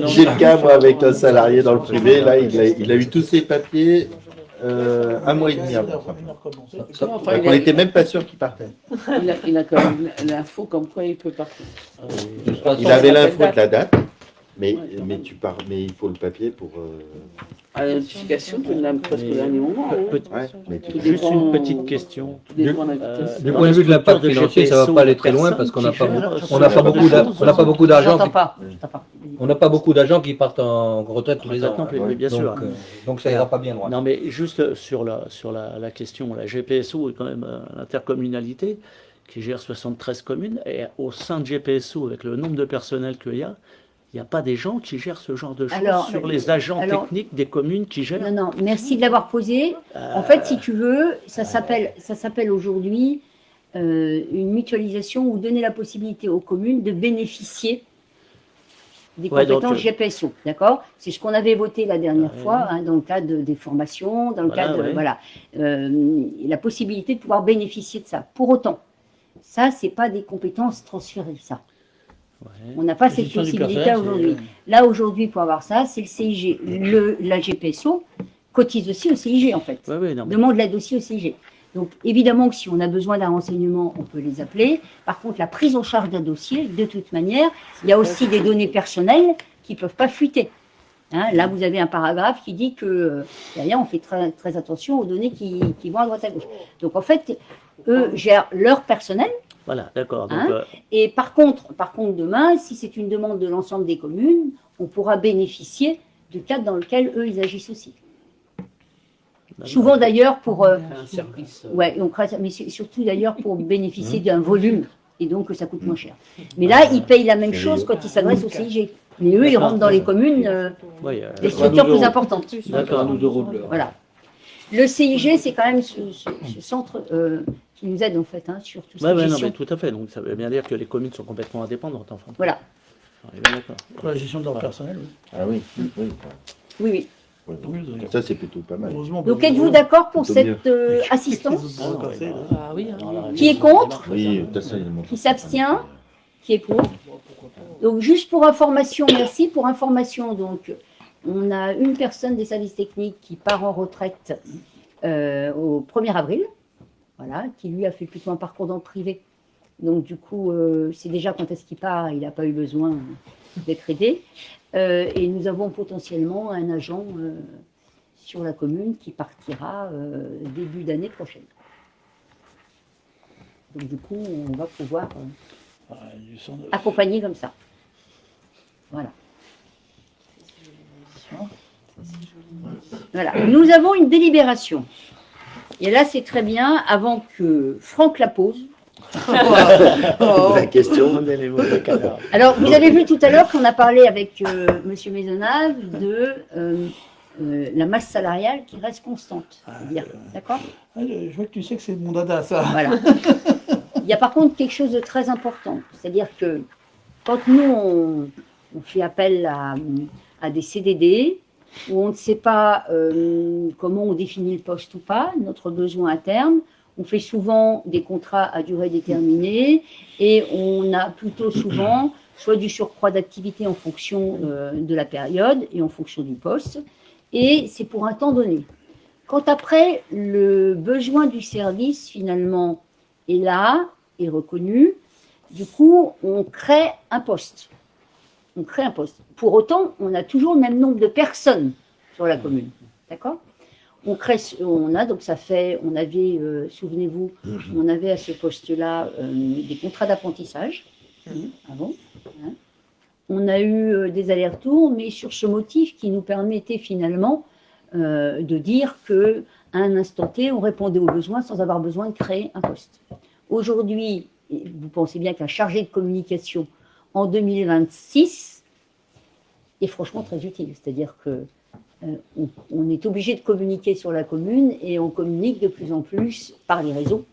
J'ai le cas, moi, avec un salarié dans le privé, là, il a eu tous ses papiers 1 mois et demi avant. Enfin, On n'était même pas sûr qu'il partait. il a quand même l'info comme quoi il peut partir. Il avait l'info de la date, mais il faut le papier pour. À la notification, tu l'as presque au dernier moment. hein. Ouais, mais tu- Juste une petite question. Tout dépend de l'invitation. Du point de vue de l'impact financier, ça ne va pas aller très loin parce qu'on n'a pas beaucoup d'argent. J'entends pas. J'entends pas. On n'a pas beaucoup d'agents qui partent en retraite tous les ans. Non plus, mais bien sûr. Donc ça ira pas bien loin. Non, mais juste sur la question, la GPSO est quand même l'intercommunalité qui gère 73 communes. Et au sein de GPSO, avec le nombre de personnel qu'il y a, il n'y a pas des gens qui gèrent ce genre de choses sur les agents techniques des communes qui gèrent. Non, non, merci de l'avoir posé. En fait, si tu veux, ça s'appelle aujourd'hui une mutualisation ou donner la possibilité aux communes de bénéficier des compétences GPSO, d'accord? C'est ce qu'on avait voté la dernière fois, hein, dans le cadre des formations, dans le cadre, la possibilité de pouvoir bénéficier de ça. Pour autant, ça, c'est pas des compétences transférées, ça. On n'a pas cette possibilité aujourd'hui. Là, aujourd'hui, pour avoir ça, c'est le CIG. La GPSO cotise aussi au CIG, en fait. Demande l'aide aussi au CIG. Donc, évidemment que si on a besoin d'un renseignement, on peut les appeler. Par contre, la prise en charge d'un dossier, de toute manière, il y a aussi des données personnelles qui ne peuvent pas fuiter. Hein, là, vous avez un paragraphe qui dit que, derrière, on fait très, très attention aux données qui vont à droite à gauche. Donc, en fait, eux gèrent leur personnel. Voilà, d'accord. Hein, et par contre, demain, si c'est une demande de l'ensemble des communes, on pourra bénéficier du cadre dans lequel eux, ils agissent aussi. Souvent d'ailleurs pour Un service. ouais, mais surtout d'ailleurs pour bénéficier d'un volume et donc ça coûte moins cher. Mais là, ils payent la même chose quand ils s'adressent au CIG. Mais eux, ils rentrent dans les communes, les structures plus importantes. D'accord, nous euros. Voilà. Le CIG, c'est quand même ce centre qui nous aide en fait hein, sur tout ça. Oui, non, mais tout à fait. Donc ça veut bien dire que les communes sont complètement indépendantes. Enfin. Voilà. On est bien d'accord. Pour la gestion de leur personnel, oui. Ah oui, oui. Oui, oui. Ouais, ça, c'est plutôt pas mal. Donc êtes-vous d'accord pour cette assistance? Ah oui. Qui est contre? Oui, Qui s'abstient? Qui est pour? Donc juste pour information, merci pour information. Donc on a une personne des services techniques qui part en retraite au 1er avril, voilà, qui lui a fait plutôt un parcours dans le privé. Donc du coup, c'est déjà quand est-ce qu'il part, il n'a pas eu besoin d'être aidé. Et nous avons potentiellement un agent sur la commune qui partira début d'année prochaine. Donc du coup, on va pouvoir accompagner comme ça. Voilà. Voilà. Nous avons une délibération. Et là, c'est très bien, avant que Franck la pose. La question. Alors, vous avez vu tout à l'heure qu'on a parlé avec Monsieur Maisonnave de la masse salariale qui reste constante. C'est-à-dire, d'accord? Ah, je vois que tu sais que c'est mon dada, ça. Voilà. Il y a par contre quelque chose de très important. C'est-à-dire que quand nous, on fait appel à des CDD, où on ne sait pas comment on définit le poste ou pas, notre besoin à terme, on fait souvent des contrats à durée déterminée et on a plutôt souvent soit du surcroît d'activité en fonction de la période et en fonction du poste, et c'est pour un temps donné. Quand après, le besoin du service, finalement, est là, est reconnu, du coup, on crée un poste. On crée un poste. Pour autant, on a toujours le même nombre de personnes sur la commune. D'accord? On avait, souvenez-vous, on avait à ce poste-là des contrats d'apprentissage. Avant. Hein. On a eu des allers-retours, mais sur ce motif qui nous permettait finalement de dire qu'à un instant T, on répondait aux besoins sans avoir besoin de créer un poste. Aujourd'hui, vous pensez bien qu'un chargé de communication en 2026 est franchement très utile. C'est-à-dire que on est obligé de communiquer sur la commune et on communique de plus en plus par les réseaux.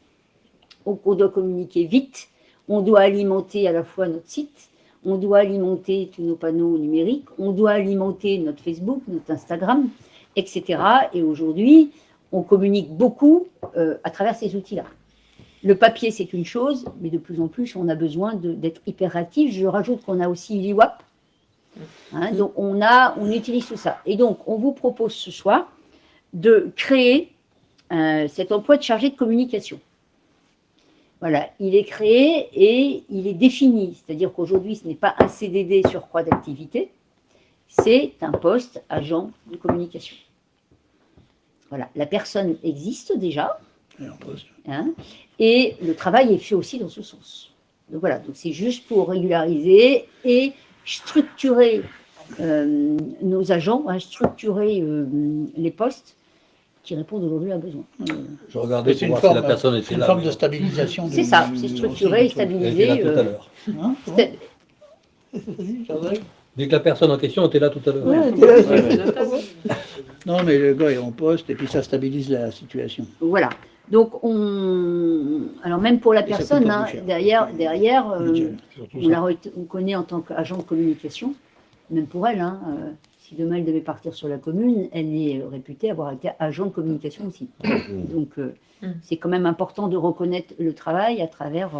Donc on doit communiquer vite, on doit alimenter à la fois notre site, on doit alimenter tous nos panneaux numériques, on doit alimenter notre Facebook, notre Instagram, etc. Et aujourd'hui, on communique beaucoup à travers ces outils-là. Le papier, c'est une chose, mais de plus en plus, on a besoin d'être hyper actif. Je rajoute qu'on a aussi l'IWAP. Hein, donc, on utilise tout ça. Et donc, on vous propose ce soir de créer cet emploi de chargé de communication. Voilà, il est créé et il est défini. C'est-à-dire qu'aujourd'hui, ce n'est pas un CDD surcroît d'activité, c'est un poste agent de communication. Voilà, la personne existe déjà. Hein, et le travail est fait aussi dans ce sens. Donc voilà, donc c'est juste pour régulariser et structurer nos agents, hein, structurer les postes qui répondent aujourd'hui à besoin. Je regardais C'est pour une voir si forme, la personne était une là. forme mais de stabilisation. C'est ça, c'est structuré, elle stabilisé. était là tout à l'heure. Hein, c'est- Vas-y, Jean-Jacques. Dès que la personne en question était là tout à l'heure. Non, mais le gars est en poste et puis ça stabilise la situation. Voilà. Donc, alors même pour la Et ça coûte personne, pas hein, plus cher. derrière Surtout on, ça. on connaît en tant qu'agent de communication, même pour elle, hein, si demain elle devait partir sur la commune, elle est réputée avoir été agent de communication aussi. Donc, c'est quand même important de reconnaître le travail à travers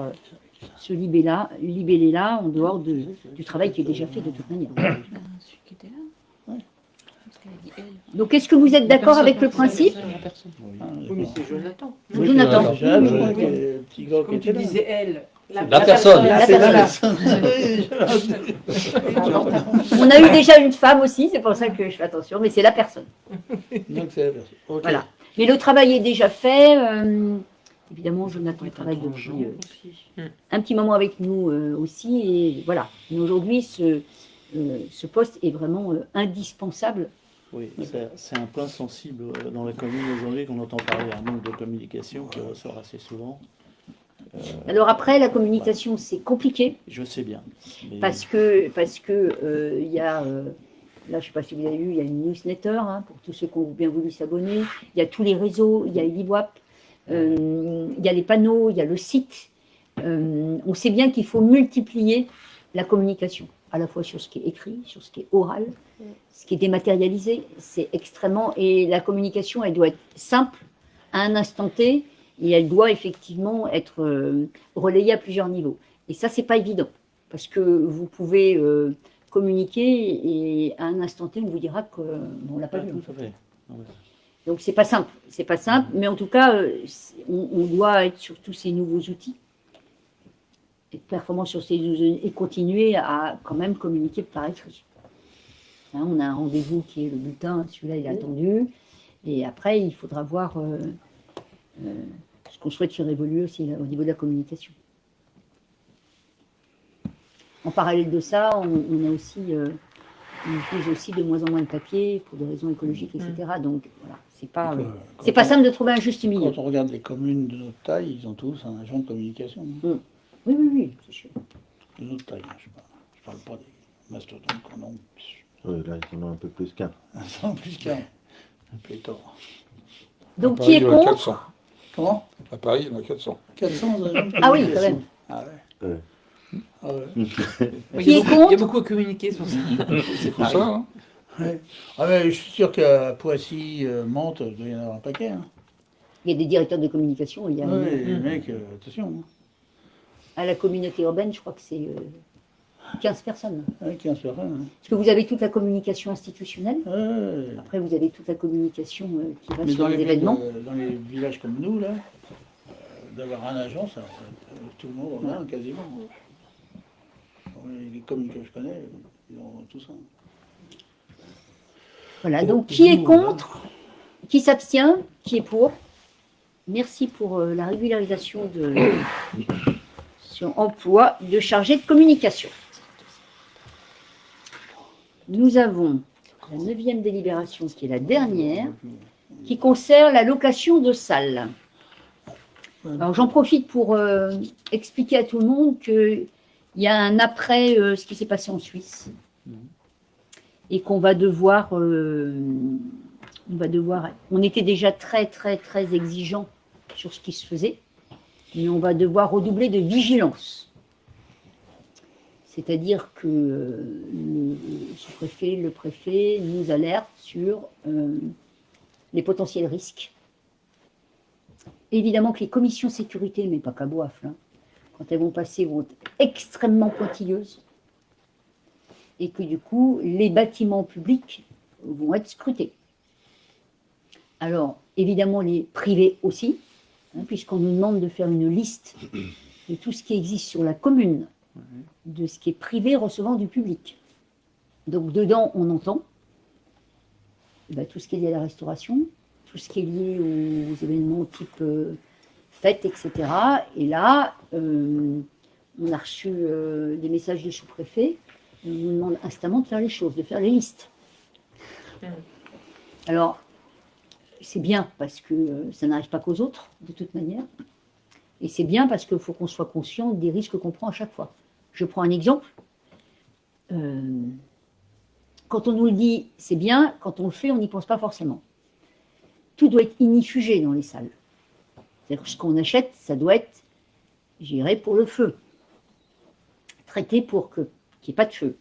ce libellé-là, en dehors du travail qui est déjà fait de toute manière. Celui qui était là. Parce qu'elle a dit elle. Donc, est-ce que vous êtes d'accord avec le principe? Oui, mais c'est Jonathan. Jonathan. Jeanne, je crois que le petit gars qui Comme était tu là. disais elle. La personne. Ah, c'est La là. On a eu déjà une femme aussi, c'est pour ça que je fais attention, mais c'est la personne. Donc c'est la personne. Ok. Voilà. Mais le travail est déjà fait. Évidemment, Jonathan travaille depuis un petit moment avec nous aussi. Et voilà. Mais aujourd'hui, ce poste est vraiment indispensable. Oui, c'est un point sensible dans la commune aujourd'hui qu'on entend parler un manque de communication qui ressort assez souvent. Alors après, la communication, c'est compliqué Je sais bien. Mais parce que il y a, là, je ne sais pas si vous avez vu, il y a une newsletter hein, pour tous ceux qui ont bien voulu s'abonner. Il y a tous les réseaux, il y a l'IWAP, il y a les panneaux, il y a le site. On sait bien qu'il faut multiplier la communication, à la fois sur ce qui est écrit, sur ce qui est oral, ce qui est dématérialisé. C'est extrêmement... Et la communication, elle doit être simple, à un instant T, et elle doit effectivement être relayée à plusieurs niveaux. Et ça, c'est pas évident, parce que vous pouvez communiquer, et à un instant T, on vous dira qu'on l'a pas vu. tout à fait. Donc c'est pas simple, mais en tout cas, on doit être sur tous ces nouveaux outils, être performant sur ces outils et continuer à quand même communiquer par écrit. Hein, on a un rendez-vous qui est le bulletin, celui-là il est attendu, et après il faudra voir ce qu'on souhaite faire évoluer aussi là, au niveau de la communication. En parallèle de ça, on a aussi, on utilise aussi de moins en moins de papier pour des raisons écologiques, etc. Donc voilà, c'est pas simple de trouver un juste milieu. Quand on regarde les communes de notre taille, ils ont tous un agent de communication. Oui, c'est sûr. De notre taille, hein, je parle pas des mastodontes qu'on a. Là, ils en ont un peu plus qu'un. Plus qu'un. Un pléthore. Donc À qui Paris, est il y en a contre? 400. Comment? À Paris, il y en a 400. 400 agents de Ah oui, communication. quand même. Ah ouais. Ouais. Ah ouais. Il Qui y a est beaucoup- il y a contre? beaucoup à communiquer sur ça. C'est pour ça, hein. Ouais. Ah mais je suis sûr qu'à Poissy, Mantes, il doit y en avoir un paquet. Hein. Il y a des directeurs de communication, il y a Ouais, les mecs, attention. Hein. à la communauté urbaine, je crois que c'est 15 personnes. Ouais, 15 personnes. Hein. Parce que vous avez toute la communication institutionnelle, Ouais. après vous avez toute la communication qui va Mais sur dans les les, événements. dans les villages comme nous, là, d'avoir un agent, ça, tout le monde en a un quasiment. Les communes que je connais, ils ont tout ça. Voilà, donc qui est contre? Qui s'abstient? Qui est pour? Merci pour la régularisation de son emploi de chargé de communication. Nous avons la 9e délibération, qui est la dernière, qui concerne la location de salles. Alors j'en profite pour expliquer à tout le monde qu'il y a un après ce qui s'est passé en Suisse et qu'on va devoir, on était déjà très exigeant sur ce qui se faisait, mais on va devoir redoubler de vigilance. C'est-à-dire que le sous-préfet, le préfet nous alertent sur les potentiels risques. Évidemment que les commissions sécurité, mais pas qu'à Boif, là, quand elles vont passer, vont être extrêmement pointilleuses. Et que du coup, les bâtiments publics vont être scrutés. Alors, évidemment, les privés aussi, hein, puisqu'on nous demande de faire une liste de tout ce qui existe sur la commune, de ce qui est privé recevant du public. Donc, dedans, on entend tout ce qui est lié à la restauration, tout ce qui est lié aux événements type fêtes, etc. Et là, on a reçu des messages du sous-préfet. On nous demande instamment de faire les choses, de faire les listes. Alors, c'est bien parce que ça n'arrive pas qu'aux autres, de toute manière. Et c'est bien parce qu'il faut qu'on soit conscient des risques qu'on prend à chaque fois. Je prends un exemple. Quand on nous le dit, c'est bien. Quand on le fait, on n'y pense pas forcément. Tout doit être inifugé dans les salles. C'est-à-dire que ce qu'on achète, ça doit être, j'irai pour le feu. Traité pour qu'il n'y ait pas de feu.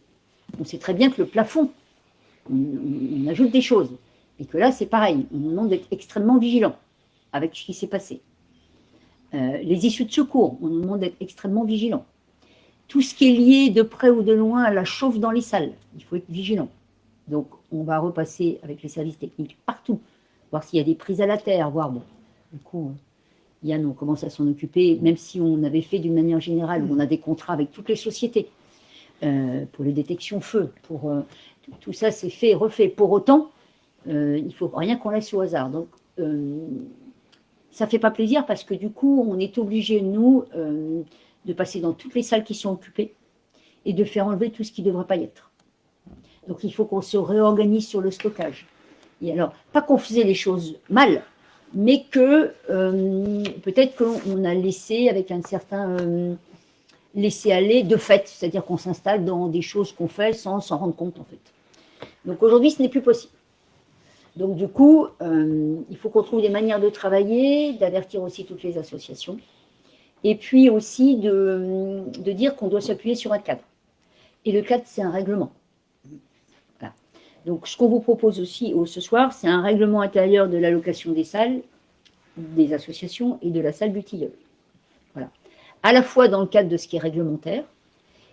On sait très bien que le plafond, on ajoute des choses. Et que là, c'est pareil. On nous demande d'être extrêmement vigilant avec ce qui s'est passé. Les issues de secours, on nous demande d'être extrêmement vigilant. Tout ce qui est lié de près ou de loin à la chauffe dans les salles, il faut être vigilant. Donc, on va repasser avec les services techniques partout, voir s'il y a des prises à la terre, voir, bon, du coup, Yann, on commence à s'en occuper, même si on avait fait d'une manière générale, où on a des contrats avec toutes les sociétés, pour les détections feu, pour tout ça, c'est fait et refait. Pour autant, il ne faut rien qu'on laisse au hasard. Donc, ça ne fait pas plaisir parce que du coup, on est obligé, nous, de passer dans toutes les salles qui sont occupées et de faire enlever tout ce qui ne devrait pas y être. Donc, il faut qu'on se réorganise sur le stockage. Et alors, pas qu'on faisait les choses mal, mais que peut-être qu'on a laissé avec un certain laisser-aller de fait, c'est-à-dire qu'on s'installe dans des choses qu'on fait sans s'en rendre compte, en fait. Donc, aujourd'hui, ce n'est plus possible. Donc, du coup, il faut qu'on trouve des manières de travailler, d'avertir aussi toutes les associations, et puis aussi de dire qu'on doit s'appuyer sur un cadre. Et le cadre, c'est un règlement. Voilà. Donc, ce qu'on vous propose aussi ce soir, c'est un règlement intérieur de l'allocation des salles, des associations et de la salle du tilleul. Voilà. À la fois dans le cadre de ce qui est réglementaire,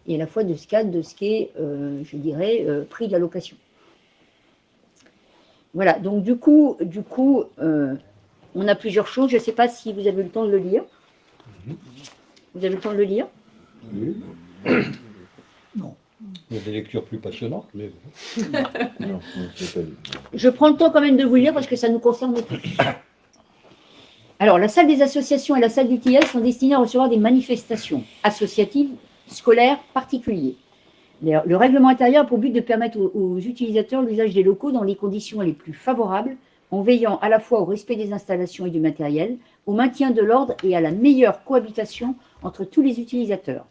et à la fois de ce cadre de ce qui est, je dirais, prix de la location. Voilà, donc du coup, on a plusieurs choses. Je ne sais pas si vous avez eu le temps de le lire. Vous avez le temps de le lire? Oui. Non. Il y a des lectures plus passionnantes, mais... Non, c'est pas lui. Je prends le temps quand même de vous le lire parce que ça nous concerne tous. Alors, la salle des associations et la salle du tilleul sont destinées à recevoir des manifestations associatives scolaires, particuliers. Le règlement intérieur a pour but de permettre aux utilisateurs l'usage des locaux dans les conditions les plus favorables, en veillant à la fois au respect des installations et du matériel, au maintien de l'ordre et à la meilleure cohabitation entre tous les utilisateurs.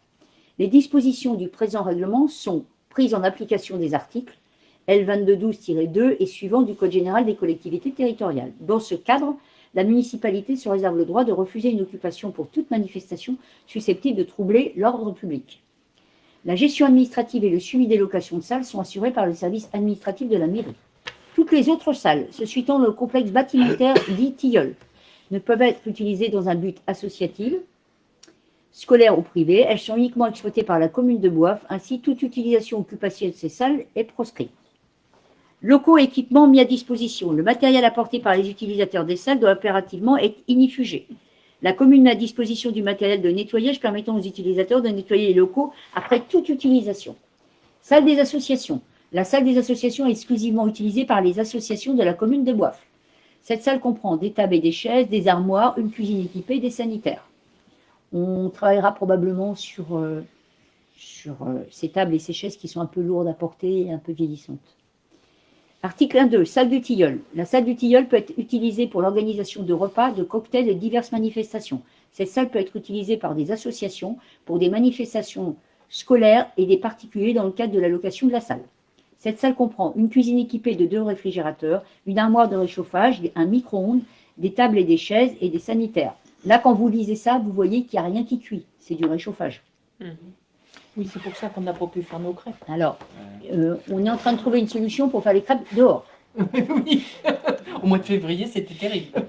Les dispositions du présent règlement sont prises en application des articles L2212-2 et suivants du Code général des collectivités territoriales. Dans ce cadre, la municipalité se réserve le droit de refuser une occupation pour toute manifestation susceptible de troubler l'ordre public. La gestion administrative et le suivi des locations de salles sont assurés par le service administratif de la mairie. Toutes les autres salles se situant dans le complexe bâtimentaire dit tilleul ne peuvent être utilisées dans un but associatif, scolaire ou privé. Elles sont uniquement exploitées par la commune de Boif. Ainsi, toute utilisation ou occupation de ces salles est proscrite. Locaux et équipements mis à disposition. Le matériel apporté par les utilisateurs des salles doit impérativement être inifugé. La commune met à disposition du matériel de nettoyage permettant aux utilisateurs de nettoyer les locaux après toute utilisation. Salle des associations. La salle des associations est exclusivement utilisée par les associations de la commune de Boif. Cette salle comprend des tables et des chaises, des armoires, une cuisine équipée et des sanitaires. On travaillera probablement sur ces tables et ces chaises qui sont un peu lourdes à porter et un peu vieillissantes. Article 1.2, salle du tilleul. La salle du tilleul peut être utilisée pour l'organisation de repas, de cocktails et diverses manifestations. Cette salle peut être utilisée par des associations pour des manifestations scolaires et des particuliers dans le cadre de la location de la salle. Cette salle comprend une cuisine équipée de 2 réfrigérateurs, une armoire de réchauffage, un micro-ondes, des tables et des chaises et des sanitaires. Là, quand vous lisez ça, vous voyez qu'il n'y a rien qui cuit. C'est du réchauffage. Oui, c'est pour ça qu'on n'a pas pu faire nos crêpes. Alors, on est en train de trouver une solution pour faire les crêpes dehors. Oui, au mois de février, c'était terrible.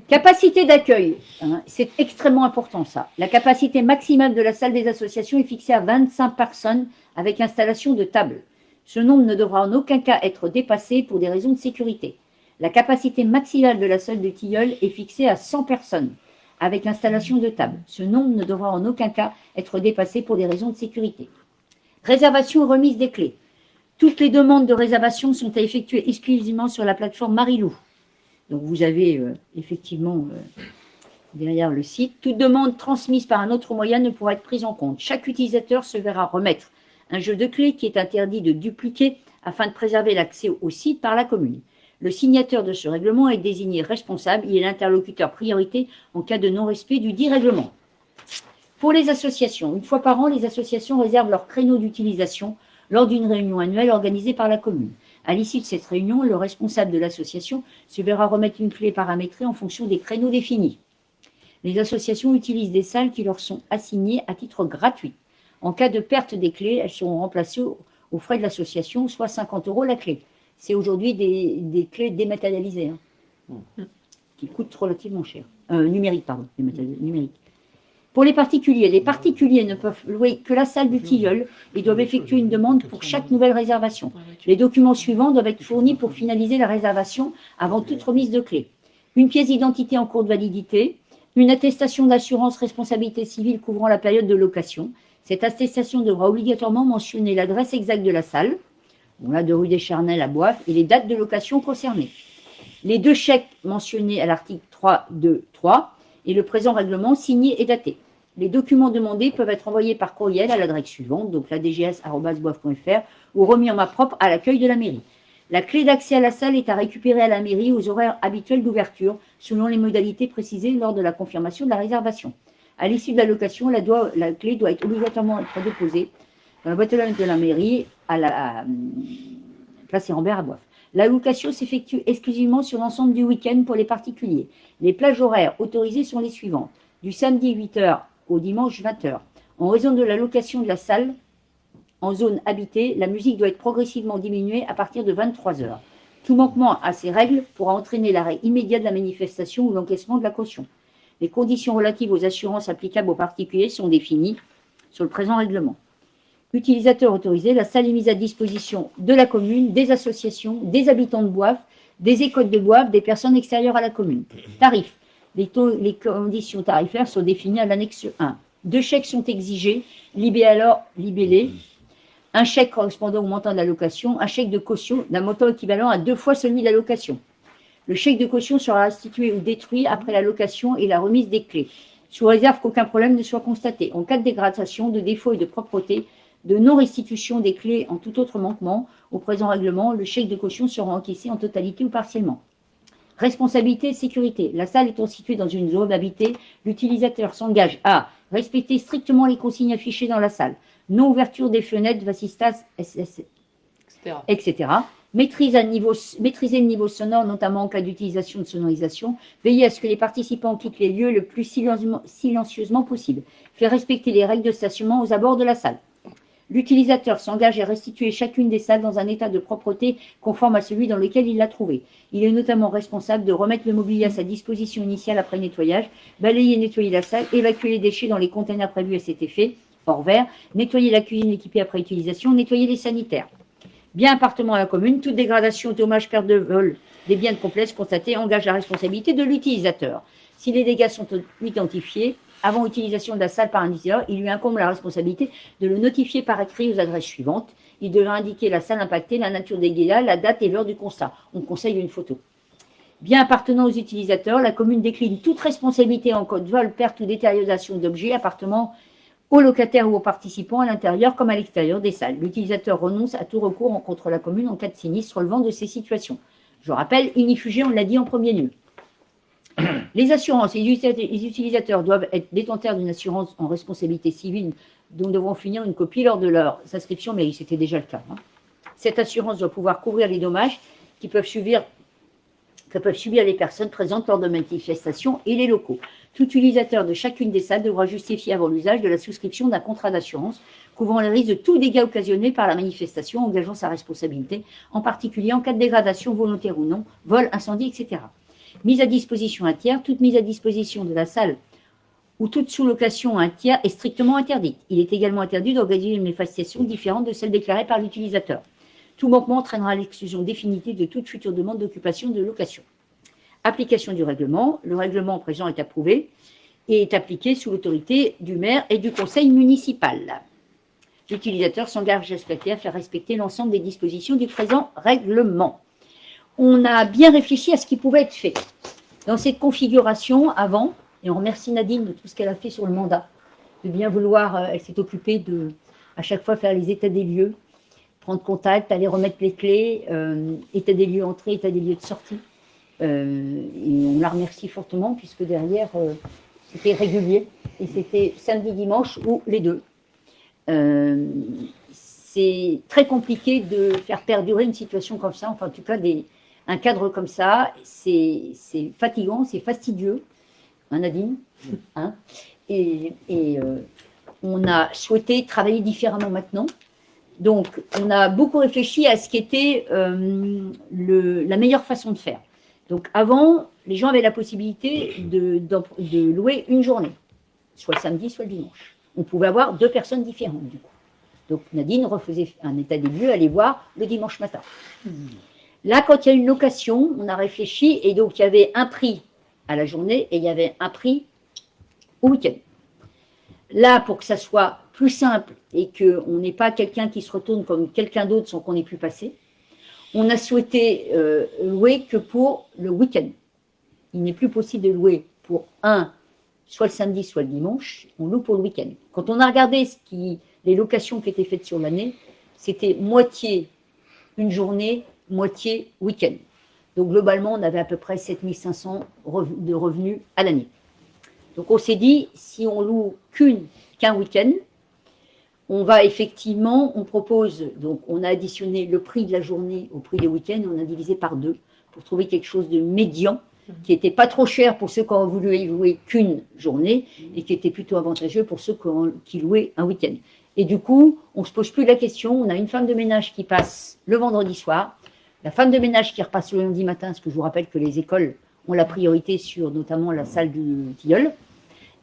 Capacité d'accueil, hein, c'est extrêmement important ça. La capacité maximale de la salle des associations est fixée à 25 personnes avec installation de tables. Ce nombre ne devra en aucun cas être dépassé pour des raisons de sécurité. La capacité maximale de la salle de tilleul est fixée à 100 personnes avec installation de tables. Ce nombre ne devra en aucun cas être dépassé pour des raisons de sécurité. Réservation et remise des clés. Toutes les demandes de réservation sont à effectuer exclusivement sur la plateforme Marilou. Donc vous avez effectivement derrière le site. Toute demande transmise par un autre moyen ne pourra être prise en compte. Chaque utilisateur se verra remettre un jeu de clés qui est interdit de dupliquer afin de préserver l'accès au site par la commune. Le signateur de ce règlement est désigné responsable. Il est l'interlocuteur priorité en cas de non-respect du dit règlement. Pour les associations, une fois par an, les associations réservent leur créneau d'utilisation lors d'une réunion annuelle organisée par la commune. À l'issue de cette réunion, le responsable de l'association se verra remettre une clé paramétrée en fonction des créneaux définis. Les associations utilisent des salles qui leur sont assignées à titre gratuit. En cas de perte des clés, elles seront remplacées aux frais de l'association, soit 50 € la clé. C'est aujourd'hui des clés dématérialisées, qui coûtent relativement cher. Numériques, pardon, numériques. Pour les particuliers ne peuvent louer que la salle du tilleul et doivent effectuer une demande pour chaque nouvelle réservation. Les documents suivants doivent être fournis pour finaliser la réservation avant toute remise de clé. Une pièce d'identité en cours de validité, une attestation d'assurance responsabilité civile couvrant la période de location. Cette attestation devra obligatoirement mentionner l'adresse exacte de la salle, de rue des Charnelles à Boif, et les dates de location concernées. Les 2 chèques mentionnés à l'article 3.2.3 et le présent règlement signé et daté. Les documents demandés peuvent être envoyés par courriel à l'adresse suivante, donc la dgs@boif.fr, ou remis en main propre à l'accueil de la mairie. La clé d'accès à la salle est à récupérer à la mairie aux horaires habituels d'ouverture, selon les modalités précisées lors de la confirmation de la réservation. À l'issue de la location, la clé doit être obligatoirement être déposée dans la boîte aux lettres de la mairie à la place Rambert à Boif. La location s'effectue exclusivement sur l'ensemble du week-end pour les particuliers. Les plages horaires autorisées sont les suivantes. Du samedi 8h au dimanche 20h. En raison de la location de la salle en zone habitée, la musique doit être progressivement diminuée à partir de 23h. Tout manquement à ces règles pourra entraîner l'arrêt immédiat de la manifestation ou l'encaissement de la caution. Les conditions relatives aux assurances applicables aux particuliers sont définies sur le présent règlement. Utilisateurs autorisés, la salle est mise à disposition de la commune, des associations, des habitants de Boif, des écoles de Boif, des personnes extérieures à la commune. Tarifs. Les conditions tarifaires sont définies à l'annexe 1. 2 chèques sont exigés, libellés. Un chèque correspondant au montant de la location, un chèque de caution d'un montant équivalent à 2 fois celui de la location. Le chèque de caution sera restitué ou détruit après la location et la remise des clés. sous réserve qu'aucun problème ne soit constaté. En cas de dégradation, de défaut et de propreté, de non-restitution des clés en tout autre manquement au présent règlement, le chèque de caution sera encaissé en totalité ou partiellement. Responsabilité et sécurité. La salle étant située dans une zone habitée, l'utilisateur s'engage à respecter strictement les consignes affichées dans la salle, non ouverture des fenêtres, vasistas, etc. Maîtriser le niveau sonore, notamment en cas d'utilisation de sonorisation. Veiller à ce que les participants quittent les lieux le plus silencieusement possible. Faire respecter les règles de stationnement aux abords de la salle. L'utilisateur s'engage à restituer chacune des salles dans un état de propreté conforme à celui dans lequel il l'a trouvé. Il est notamment responsable de remettre le mobilier à sa disposition initiale après nettoyage, balayer et nettoyer la salle, évacuer les déchets dans les containers prévus à cet effet, hors verre, nettoyer la cuisine équipée après utilisation, nettoyer les sanitaires. Bien appartement à la commune, toute dégradation, dommage, perte de vol des biens de complexe constatés engage la responsabilité de l'utilisateur. Si les dégâts sont identifiés, avant utilisation de la salle par un utilisateur, il lui incombe la responsabilité de le notifier par écrit aux adresses suivantes. Il devra indiquer la salle impactée, la nature des dégâts, la date et l'heure du constat. On conseille une photo. Bien appartenant aux utilisateurs, la commune décline toute responsabilité en cas de vol, perte ou détérioration d'objets appartenant aux locataires ou aux participants à l'intérieur comme à l'extérieur des salles. L'utilisateur renonce à tout recours contre la commune en cas de sinistre relevant de ces situations. Je rappelle, inifugé, on l'a dit en premier lieu. Les assurances, les utilisateurs doivent être détenteurs d'une assurance en responsabilité civile dont devront finir une copie lors de leur inscription, mais c'était déjà le cas. Cette assurance doit pouvoir couvrir les dommages que peuvent subir les personnes présentes lors de manifestations et les locaux. Tout utilisateur de chacune des salles devra justifier avant l'usage de la souscription d'un contrat d'assurance couvrant les risques de tout dégât occasionné par la manifestation, engageant sa responsabilité, en particulier en cas de dégradation volontaire ou non, vol, incendie, etc. Mise à disposition un tiers, toute mise à disposition de la salle ou toute sous-location à un tiers est strictement interdite. Il est également interdit d'organiser une manifestation différente de celle déclarée par l'utilisateur. Tout manquement entraînera l'exclusion définitive de toute future demande d'occupation de location. Application du règlement. Le règlement présent est approuvé et est appliqué sous l'autorité du maire et du conseil municipal. L'utilisateur s'engage à faire respecter l'ensemble des dispositions du présent règlement. On a bien réfléchi à ce qui pouvait être fait. Dans cette configuration, avant, et on remercie Nadine de tout ce qu'elle a fait sur le mandat, de bien vouloir, elle s'est occupée de, à chaque fois, faire les états des lieux, prendre contact, aller remettre les clés, état des lieux entrée, état des lieux de sortie. Et on la remercie fortement, puisque derrière, c'était régulier, et c'était samedi, dimanche, ou les deux. C'est très compliqué de faire perdurer une situation comme ça, enfin en tout cas un cadre comme ça, c'est fatigant, c'est fastidieux, hein Nadine, hein, et on a souhaité travailler différemment maintenant. Donc on a beaucoup réfléchi à ce qui était la meilleure façon de faire. Donc avant, les gens avaient la possibilité de louer une journée, soit le samedi, soit le dimanche. On pouvait avoir 2 personnes différentes du coup. Donc Nadine refaisait un état des lieux, aller voir le dimanche matin. Là, quand il y a une location, on a réfléchi et donc il y avait un prix à la journée et il y avait un prix au week-end. Là, pour que ça soit plus simple et qu'on n'ait pas quelqu'un qui se retourne comme quelqu'un d'autre sans qu'on ait pu passer, on a souhaité louer que pour le week-end. Il n'est plus possible de louer pour soit le samedi, soit le dimanche, on loue pour le week-end. Quand on a regardé les locations qui étaient faites sur l'année, c'était moitié une journée, moitié week-end. Donc globalement, on avait à peu près 7 500 de revenus à l'année. Donc on s'est dit, si on loue qu'un week-end, on va effectivement, on propose, donc on a additionné le prix de la journée au prix des week-ends, on a divisé par 2 pour trouver quelque chose de médian, qui n'était pas trop cher pour ceux qui ont voulu louer qu'une journée et qui était plutôt avantageux pour ceux qui louaient un week-end. Et du coup, on ne se pose plus la question, on a une femme de ménage qui passe le vendredi soir, la femme de ménage qui repasse le lundi matin, parce que je vous rappelle que les écoles ont la priorité sur notamment la salle du tilleul,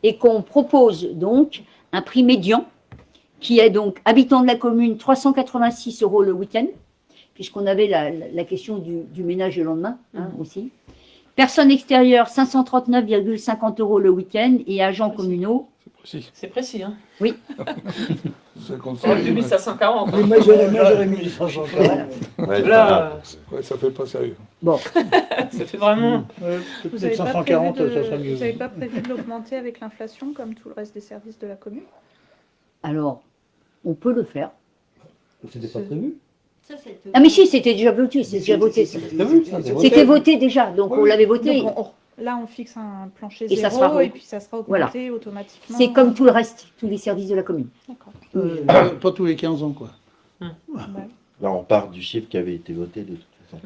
et qu'on propose donc un prix médian qui est donc habitant de la commune 386 € le week-end, puisqu'on avait la question du ménage le lendemain aussi. Personnes extérieures 539,50 € le week-end et agents communaux Si. C'est précis, hein. C'est comme C'est ça. du 1540. Mais moi, j'aurais mis les 540. Ouais, Là, Ouais, ça fait pas sérieux. ça fait vraiment. Peut-être Vous n'avez pas, 540, prévu de- ça serait mieux. vous avez pas prévu de l'augmenter avec l'inflation comme tout le reste des services de la commune? Alors, on peut le faire. C'était pas prévu. Ah mais si, c'était déjà voté, c'est déjà voté. C'était voté déjà, donc on l'avait voté. Donc, là, on fixe un plancher Et ça zéro sera- et puis ça sera Voilà. augmenté automatiquement. C'est comme tout le reste, tous les services de la commune. D'accord. Pas tous les 15 ans, quoi. Là, on part du chiffre qui avait été voté de toute façon.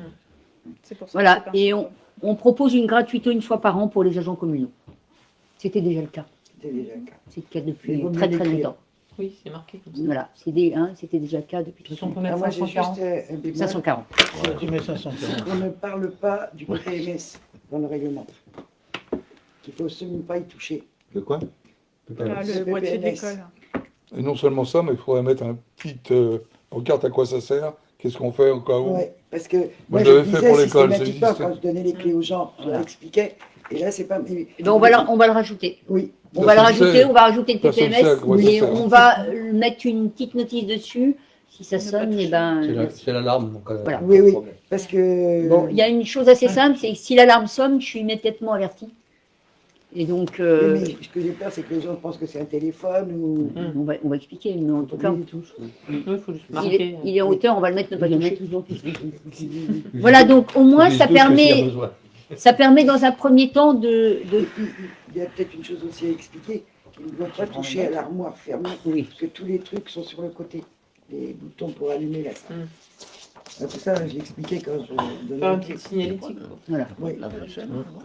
C'est pour ça Voilà, que c'est pas- et on propose une gratuité une fois par an pour les agents communaux. C'était déjà le cas. C'était déjà le cas. C'est le cas Il depuis vaut mieux très l'écrire. longtemps. Oui, c'est marqué comme ça. Voilà, c'était déjà le cas depuis très Si on peut longtemps. mettre Moi, j'ai 540. juste un bémol. 540. Tu mets 540. On ne parle pas du PMS dans le règlement. Il faut absolument pas y toucher. De quoi? Ah, le Le boîtier de PPNS. l'école. Et non seulement ça, mais il faudrait mettre un petit pancarte à quoi ça sert, qu'est-ce qu'on fait au cas où. Ouais, parce que Moi, moi, je je l'avais fait disais pour l'école, systématiquement, c'est quand je donnais les clés aux gens, je leur expliquais. Et là, c'est pas. Donc on va le rajouter. Oui. On Ça, va le c'est rajouter, le on va rajouter le Ça, c'est le PPMS, cercle, ouais, mais c'est ça. on va mettre une petite notice dessus. Si ça Ne pas sonne, toucher. eh ben. C'est l'alarme. Donc, Voilà. Oui, oui. problème. Parce que. Bon, il y a une chose assez simple, c'est que si l'alarme sonne, je suis immédiatement averti. Et donc, Oui, mais ce que j'ai peur, c'est que les gens pensent que c'est un téléphone ou. on va expliquer, mais en tout cas, Oui, il faut juste il marquer. est, il est en hauteur, on va le mettre ne pas toucher. Voilà, donc au moins ça permet dans un premier temps de Il y a peut-être une chose aussi à expliquer. Ils ne doivent pas toucher à l'armoire fermée. Oui. Parce que tous les trucs sont sur le côté. Les boutons pour allumer la salle. Mm. C'est ça, j'ai expliqué quand je donnais Faire la une clé. petite signalétique. quoi. voilà. Oui.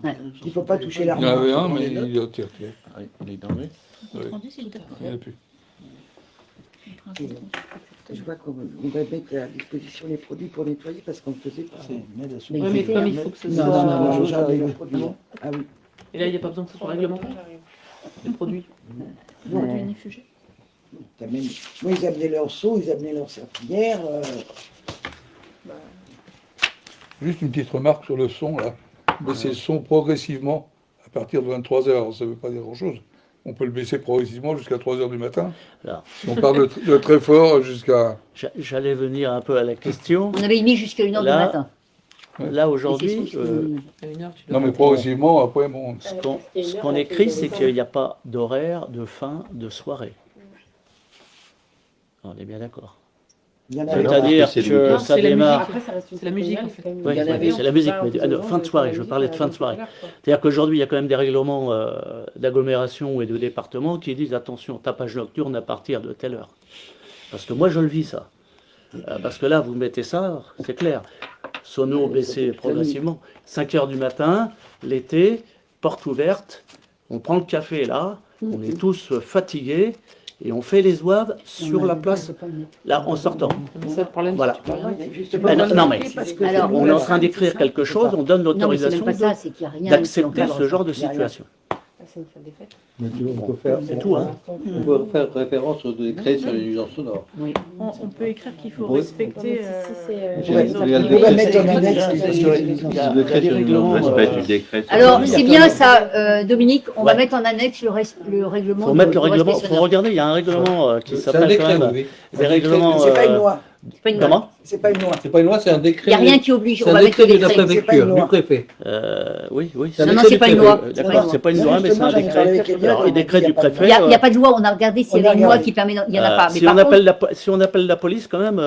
Ouais. Il ne faut pas toucher Il y en l'armoire. avait un, mais il a tiré. Il est dans le... Il n'y en a plus. Je vois qu'on va mettre à disposition les produits pour nettoyer parce qu'on ne le faisait pas. C'est une aide à sous- Mais Ouais, mais comme il faut que ce Non, non, non, soit. non, jamais le produit. Ah oui. Et là, il n'y a pas besoin que ce soit réglementaire. Les produits. Produit inifugé. Moi, ils amenaient leur seau, ils amenaient leur serpillière. Juste une petite remarque sur le son, là. Baisser le son progressivement à partir de 23h, ça ne veut pas dire grand-chose. On peut le baisser progressivement jusqu'à 3h du matin. Alors. Si on parle de très fort jusqu'à... J'allais venir un peu à la question. On avait mis jusqu'à 1h du Là, matin. Là, aujourd'hui, Et c'est sûr que- À une heure, tu Non, dois- mais progressivement, après, bon... ce qu'on écrit, c'est qu'il n'y a pas d'horaire, de fin, de soirée. On est bien d'accord. Il y en a C'est-à-dire c'est que Non, ça c'est la démarre... musique. C'est la musique, en fait. Oui, c'est la musique, mais fin de soirée, je parlais de fin de soirée. C'est-à-dire qu'aujourd'hui, il y a quand même des règlements d'agglomération et de département qui disent attention, tapage nocturne à partir de telle heure. Parce que moi, je le vis, ça. Parce que là, vous mettez ça, c'est clair. Sono baissé progressivement. 5 heures du matin, l'été, porte ouverte, on prend le café là, on est tous fatigués et on fait les zouaves sur la place, là, en sortant. Mais ça, le problème, Voilà. c'est que tu vas- Mais non, mais Alors, on est en train d'écrire quelque chose, on donne Non, mais c'est même l'autorisation pas ça, c'est qu'il n'y a rien. d'accepter qui encadre ce ça. genre de Il y a rien. situation. C'est une salle des fêtes. Mais on peut faire, C'est tout, hein. on peut faire référence au décret sur les nuisances sonores. Oui. On peut écrire qu'il faut Oui. respecter. Il Ouais, y a on le va décret. mettre en annexe les Il y a des règlements, Alors, c'est bien ça, Dominique, on va mettre en annexe le règlement. faut mettre le du règlement, respect faut sonore. regarder, il y a un règlement qui C'est un s'appelle quand décret, même oui. des règlements. C'est pas une loi. C'est pas une loi. Comment? C'est pas une loi. C'est pas une loi, c'est un décret. Il n'y a rien qui oblige, C'est on un va mettre décret le de la décret. C'est pas une préfecture, loi. du préfet. Oui, oui. C'est un Non, non, décret c'est du pas une préfet. loi. D'accord, c'est pas une loi, mais c'est un Justement, j'en ai parlé décret. avec quelqu'un, Alors, on les m'a dit, décrets il y a du pas de préfet. Il n'y a pas de loi, on a regardé s'il y On a avait une loi regardé. qui permet. Il n'y en a pas. Mais Si par on contre, appelle la police, quand même,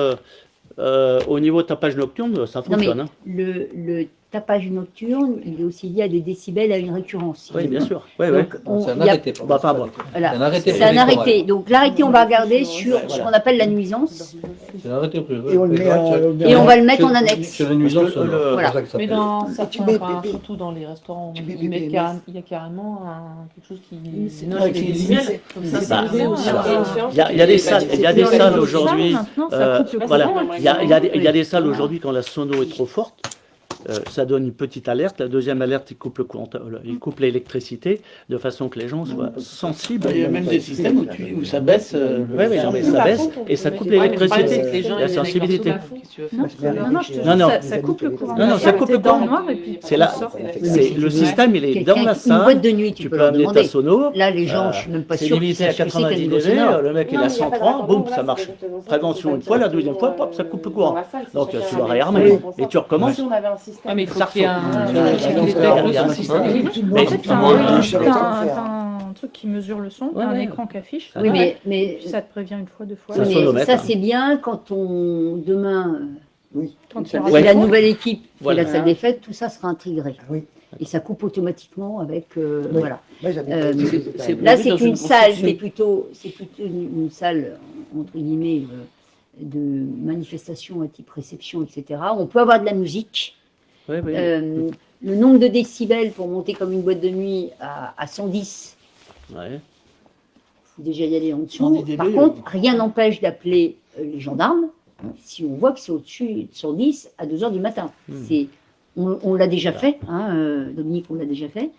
au niveau tapage nocturne, ça non, mais fonctionne. Hein. le tapage nocturne, il est aussi lié à des décibels, à une récurrence. Oui, bien sûr. Oui, oui. Donc, C'est un il y a- arrêté. pardon. Bah, enfin, bon. voilà. C'est un arrêté. C'est un préfectoral. arrêté. Donc l'arrêté, on va regarder sur ce qu'on appelle la nuisance C'est un arrêté préfectoral. Et on le met et on va le mettre en annexe. Sur les nuisances Parce que sonores. voilà. C'est ça que ça Mais s'appelle. dans tu certains, mets enfin, bébé. surtout dans les restaurants, Tu mets ils mettent bébé. il y a carrément quelque chose qui C'est note vrai les qu'il est décibels. limité. Comme ça, Bah, c'est aussi Il y a des salles, il y a des Dans les salles autres aujourd'hui. salles, maintenant, ça coupe le Voilà, courant. il y a des salles aujourd'hui quand la sono est trop forte. ça donne une petite alerte. La deuxième alerte, il coupe le courant, il coupe l'électricité de façon que les gens soient sensibles. Il y a même des systèmes où ça baisse. Oui, mais ça baisse et ça coupe l'électricité, la sensibilité. Non, je te Non, non. ça coupe le courant. Non, non, ça coupe le dans courant. le noir et puis C'est là, le système, il est dans la Une salle. boîte de nuit, Tu peux peux leur amener ta demander. sono. Là, les gens, je suis même pas C'est sûr limité à qu'ils sachent ce que c'est 90 qu'un niveau dB. sonore. Le mec, il a 103, boum, ça marche. Prévention une fois, la deuxième fois, pop, ça coupe le courant. Donc tu dois réarmer. Et tu recommences. Si on avait un système. Ah, mais il faut Ça qu'il y ait un système. Mais t'as un truc qui mesure le son, t'as un Ouais. écran qui affiche. Oui, mais Ça te prévient une fois, deux fois. Ça oui, sonomètre, mais ça hein. c'est bien quand on demain Quand si tu la nouvelle équipe fait Voilà. la salle des fêtes, tout ça sera intégré. Oui. Et ça coupe automatiquement avec voilà. Moi, j'avais Euh, C'est Là, prévu c'est dans une une salle, construction. c'est plutôt une salle entre guillemets de manifestation à type réception, etc. On peut avoir de la musique. Oui, oui. Le nombre de décibels pour monter comme une boîte de nuit à 110, Ouais. il faut déjà y aller en 110 dessous. dB, Par contre, rien n'empêche d'appeler les gendarmes si on voit que c'est au-dessus de 110 à 2 h du matin. On l'a déjà fait, hein, Dominique, on l'a déjà fait.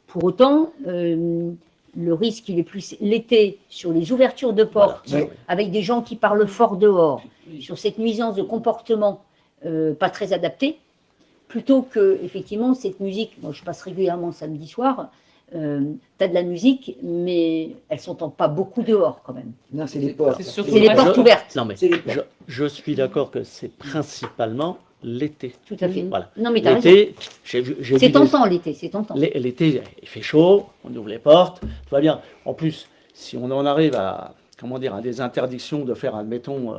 Pour autant, le risque, il est plus l'été sur les ouvertures de portes, Voilà. avec des gens qui parlent fort dehors, sur cette nuisance de comportement pas très adapté, plutôt que, effectivement, cette musique, moi je passe régulièrement samedi soir, tu as de la musique, mais elle s'entend pas beaucoup dehors quand même. Non, c'est les portes. C'est surtout C'est les portes ouvertes. Non, mais C'est les portes. je suis d'accord que c'est principalement l'été. Tout à fait. Voilà. Non, mais tu as raison. L'été, j'ai vu C'est des- tentant l'été, c'est tentant. L'été, il fait chaud, on ouvre les portes, tout va bien. En plus, si on en arrive à, comment dire, à des interdictions de faire, admettons,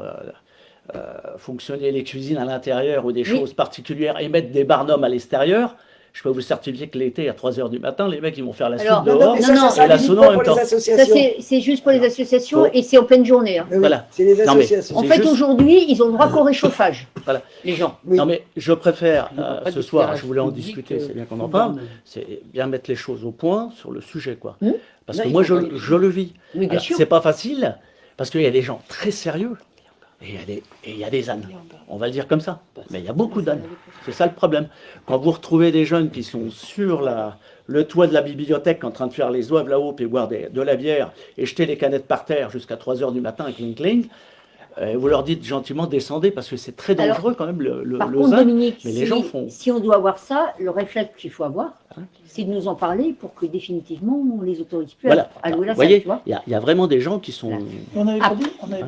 fonctionner les cuisines à l'intérieur ou des Oui. choses particulières et mettre des barnums à l'extérieur, je peux vous certifier que l'été, à 3 h du matin, les mecs, ils vont faire la Alors, soupe non, dehors mais non, non, ça et la limite sono pas en même pour temps. les Ça, associations. c'est juste pour les associations Faut- et c'est en pleine journée. hein. Mais oui, Voilà. c'est les Non, mais- associations. En C'est fait, juste- aujourd'hui, ils ont le droit qu'au réchauffage. Voilà. Les gens. Oui. Non, mais je préfère, Il y aura pas ce soir, d'éclairage je voulais en public, discuter, c'est bien qu'on en ou parle, dans le- c'est bien mettre les choses au point sur le sujet, quoi. Parce Non, que il moi, faut pas les- je le vis. Oui, bien Alors, sûr. c'est pas facile, parce qu'il y a des gens très sérieux, et il y a des ânes. On va le dire comme ça. Mais il y a beaucoup d'ânes. C'est ça le problème. Quand vous retrouvez des jeunes qui sont sur le toit de la bibliothèque en train de faire les oeuvres là-haut, puis boire de la bière, et jeter les canettes par terre jusqu'à 3 h du matin, cling cling, vous leur dites gentiment descendez, parce que c'est très Alors, dangereux quand même, le Par contre, zen. Dominique, mais les gens font. si on doit avoir ça, le réflexe qu'il faut avoir, c'est de nous en parler pour que définitivement on les autorise plus Voilà. à louer la Vous salle, voyez, tu vois. il y a vraiment des gens qui sont. On n'avait Ah. pas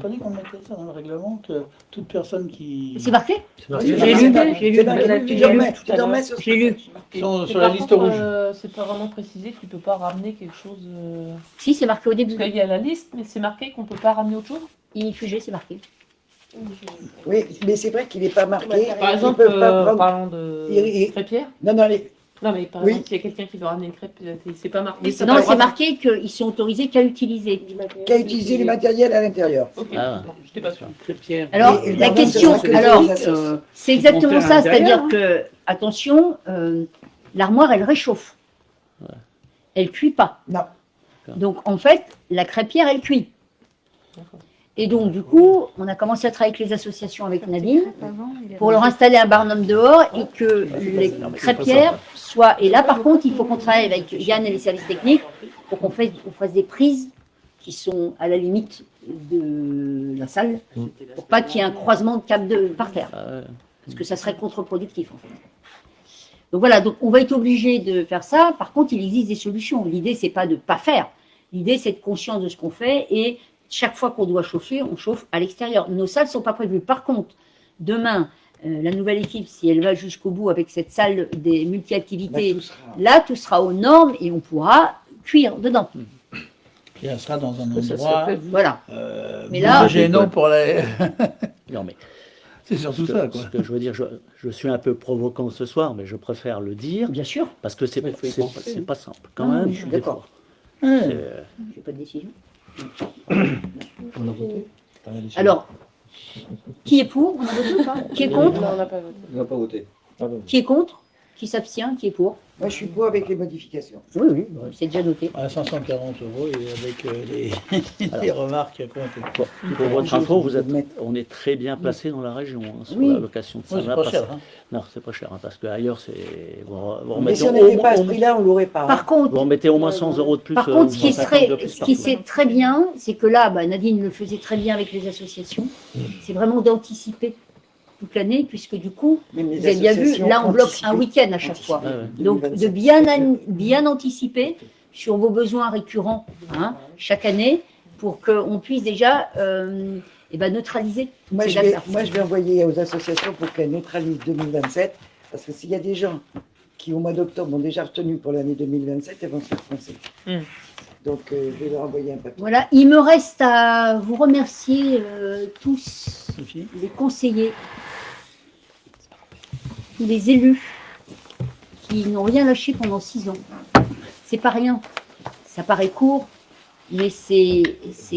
dit qu'on mettait ça dans le règlement, que toute personne qui C'est marqué Oui, J'ai c'est lu, marqué. j'ai lu. C'est marqué. J'ai Tu lu dormais- tout tu à l'heure. dormais sur J'ai lu. sont Et sur la par liste contre, rouge. c'est pas vraiment précisé que tu peux pas ramener quelque chose. Si, c'est marqué au début. Parce qu'il y a la liste, mais c'est marqué qu'on peut pas ramener autre chose. Infugé, c'est marqué. Oui, mais c'est vrai qu'il n'est pas marqué. Par Ils exemple, peuvent pas prendre- parlant de Il- crêpière. Non, non, les... Non, mais par Oui. exemple, s'il y a quelqu'un qui veut ramener une crêpe, c'est pas marqué. Non, t'as pas le c'est droit de- marqué qu'ils sont autorisés qu'à utiliser. qu'à utiliser le matériel à l'intérieur. Ok, Ah. bon, j'étais pas sûr. Crêpière. Alors, Et la le question, gardien, c'est alors, les associations. c'est exactement faire ça, à l'intérieur, c'est-à-dire que, attention, l'armoire, elle réchauffe. Elle cuit pas. Non. Donc, en fait, la crêpière, elle cuit. Et donc, du coup, on a commencé à travailler avec les associations, avec Nadine, pour leur installer un barnum dehors et que les crêpières soient... Et là, par contre, il faut qu'on travaille avec Yann et les services techniques pour qu'on fasse des prises qui sont à la limite de la salle, pour pas qu'il y ait un croisement de câbles par terre. Ah ouais. Parce que ça serait contre-productif, en fait. Donc voilà, donc on va être obligé de faire ça. Par contre, il existe des solutions. L'idée, c'est pas de pas faire. L'idée, c'est d'être conscient de ce qu'on fait et chaque fois qu'on doit chauffer, on chauffe à l'extérieur. Nos salles ne sont pas prévues. Par contre, demain, la nouvelle équipe, si elle va jusqu'au bout avec cette salle des multi-activités, là, tout sera aux normes et on pourra cuire dedans. Et elle sera dans un Ça endroit serait Voilà. moins Mais là- gênant pour les... Non, mais C'est surtout ce ça, que, quoi. ce que je veux dire, je suis un peu provoquant ce soir, mais je préfère le dire Bien sûr, parce que c'est Mais faut y penser. c'est pas simple quand Non, même. je suis des d'accord. fois. Ouais. C'est- j'ai pas de décision. On a voté. Alors, qui est pour? On a voté ou pas? Qui est contre? Non, on n'a pas voté. On n'a pas voté. Qui est contre? Qui s'abstient? Qui est pour? Moi, je suis pour avec les modifications. Oui, oui, c'est déjà noté. À 540 € et avec les remarques qu'on peut. Pour votre info, on est très bien placé dans la région sur Oui. la location de Oui, c'est Saint-Vin. pas cher. Hein. Non, c'est pas cher, hein, parce qu'ailleurs, vous Mais si remettez on n'avait pas à ce prix-là, on l'aurait pas. Par Hein. contre, vous remettez au moins 100 € de plus. Par contre, ou 150 de plus ce qui partout. c'est très bien, c'est que là, Nadine le faisait très bien avec les associations, c'est vraiment d'anticiper toute l'année, puisque du coup, Même les vous avez bien vu, associations là on bloque anticipées. un week-end à chaque fois. Ouais, ouais. Donc de bien anticiper sur vos besoins récurrents chaque année, pour qu'on puisse déjà neutraliser Moi, ces je vais, affaires. moi, je vais envoyer aux associations pour qu'elles neutralisent 2027, parce que s'il y a des gens qui, au mois d'octobre, ont déjà retenu pour l'année 2027, elles vont se faire foncer. Donc, je vais leur envoyer un papier. Voilà, il me reste à vous remercier tous, Sophie. les conseillers, les élus qui n'ont rien lâché pendant 6 ans. C'est pas rien, ça paraît court, mais c'est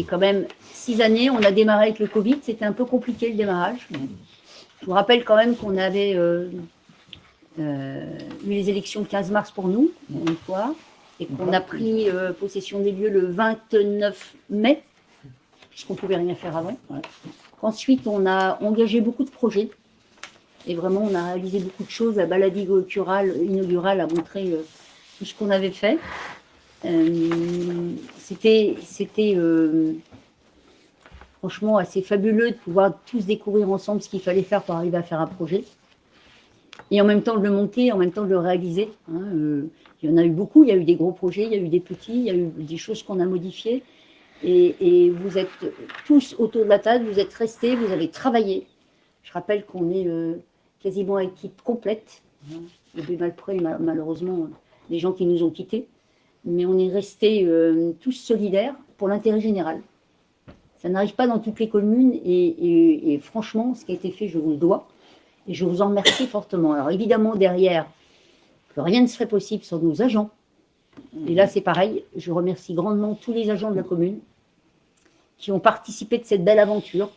quand même 6 années. On a démarré avec le Covid, c'était un peu compliqué le démarrage. Je vous rappelle quand même qu'on avait eu les élections le 15 mars pour nous, une fois, et qu'on a pris possession des lieux le 29 mai, puisqu'on ne pouvait rien faire avant. Ensuite, on a engagé beaucoup de projets, et vraiment, on a réalisé beaucoup de choses. La balade inaugurale a montré tout ce qu'on avait fait. C'était franchement assez fabuleux de pouvoir tous découvrir ensemble ce qu'il fallait faire pour arriver à faire un projet. Et en même temps de le monter, en même temps de le réaliser. Il y en a eu beaucoup, il y a eu des gros projets, il y a eu des petits, il y a eu des choses qu'on a modifiées. Et vous êtes tous autour de la table, vous êtes restés, vous avez travaillé. Je rappelle qu'on est quasiment à équipe complète. Il y a eu malheureusement des gens qui nous ont quittés. Mais on est restés tous solidaires pour l'intérêt général. Ça n'arrive pas dans toutes les communes et franchement, ce qui a été fait, je vous le dois. Et je vous en remercie fortement. Alors évidemment, derrière, rien ne serait possible sans nos agents. Et là, c'est pareil. Je remercie grandement tous les agents de la commune qui ont participé de cette belle aventure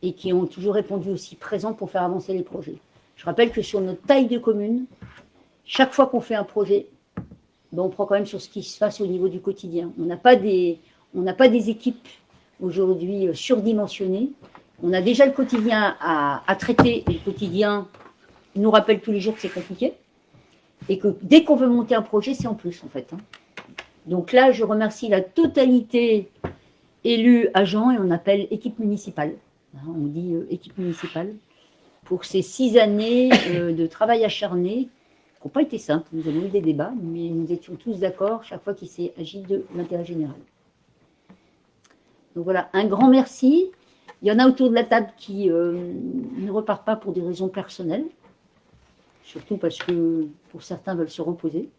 et qui ont toujours répondu aussi présents pour faire avancer les projets. Je rappelle que sur notre taille de commune, chaque fois qu'on fait un projet, on prend quand même sur ce qui se passe au niveau du quotidien. On n'a pas des équipes aujourd'hui surdimensionnées. On a déjà le quotidien à traiter et le quotidien nous rappelle tous les jours que c'est compliqué. Et que dès qu'on veut monter un projet, c'est en plus en fait. Donc là, je remercie la totalité élus, agents, et on appelle équipe municipale. On dit équipe municipale. Pour ces 6 années de travail acharné, qui n'ont pas été simples. Nous avons eu des débats, mais nous étions tous d'accord chaque fois qu'il s'est agi de l'intérêt général. Donc voilà, un grand merci. Il y en a autour de la table qui ne repartent pas pour des raisons personnelles, surtout parce que pour certains veulent se reposer.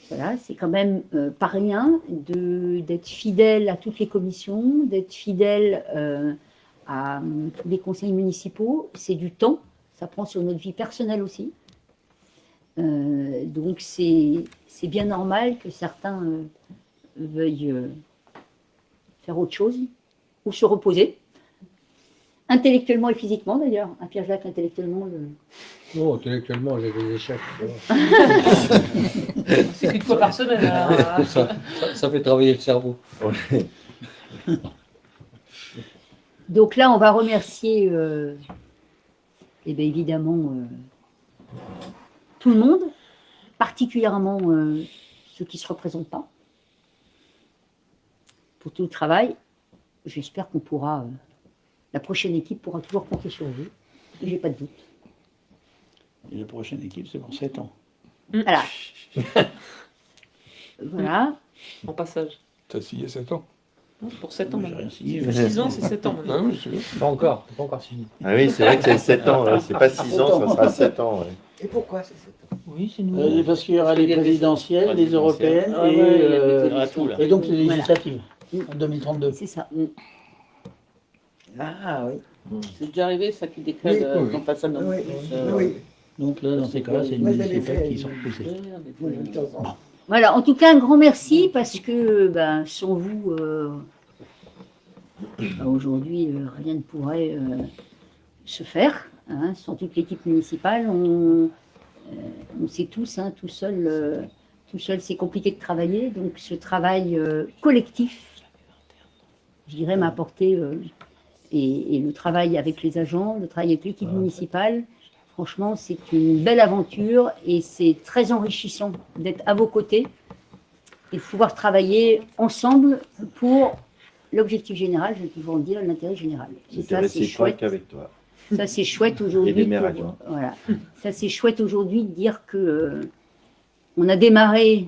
Voilà, c'est quand même pas rien d'être fidèle à toutes les commissions, d'être fidèle à tous les conseils municipaux. C'est du temps, ça prend sur notre vie personnelle aussi. Donc c'est bien normal que certains veuillent faire autre chose ou se reposer, intellectuellement et physiquement d'ailleurs. À Pierre-Jacques, intellectuellement. Non, intellectuellement, j'ai des échecs. C'est qu'une fois par semaine. Alors, Ça fait travailler le cerveau. Donc là, on va remercier évidemment tout le monde, particulièrement ceux qui ne se représentent pas, pour tout le travail. J'espère qu'on pourra, la prochaine équipe pourra toujours compter sur vous, j'ai pas de doute. Et la prochaine équipe, c'est pour 7 ans. Voilà. Voilà. en passage. T'as signé 7 ans. Non, pour 7 ans Moi, j'ai maintenant. rien signé. 6 ans, c'est 7 ans maintenant. Ah oui, c'est bien. Pas encore signé. Ah oui, c'est vrai que c'est 7 ans, c'est pas 6 ans, ça sera 7 ans. Ouais. Et pourquoi c'est 7 ans? Oui, c'est nous. Parce qu'il y aura les présidentielles, les européennes Ah ouais, il y a tout, là. et donc les Voilà. législatives en 2032. C'est ça. Ah oui. C'est déjà arrivé, ça qui décale Oui, oui. qu'on fasse un homme Oui, plus. oui. Donc là, dans ces cas-là, c'est les Moi, je l'avais municipales fait, qui sont repoussées. Oui, de temps en temps. Voilà, en tout cas, un grand merci parce que sans vous, aujourd'hui, rien ne pourrait se faire. Sans toute l'équipe municipale, on sait tous, hein, tout seul, c'est compliqué de travailler. Donc ce travail collectif, je dirais, m'a apporté, et le travail avec les agents, le travail avec l'équipe municipale, franchement, c'est une belle aventure et c'est très enrichissant d'être à vos côtés et de pouvoir travailler ensemble pour l'objectif général, je vais toujours le dire, l'intérêt général. Et C'était ça, c'est chouette. réciproque avec toi. Ça, c'est chouette aujourd'hui. Et les maires adjoints. Voilà. Ça, c'est chouette aujourd'hui de dire que on a démarré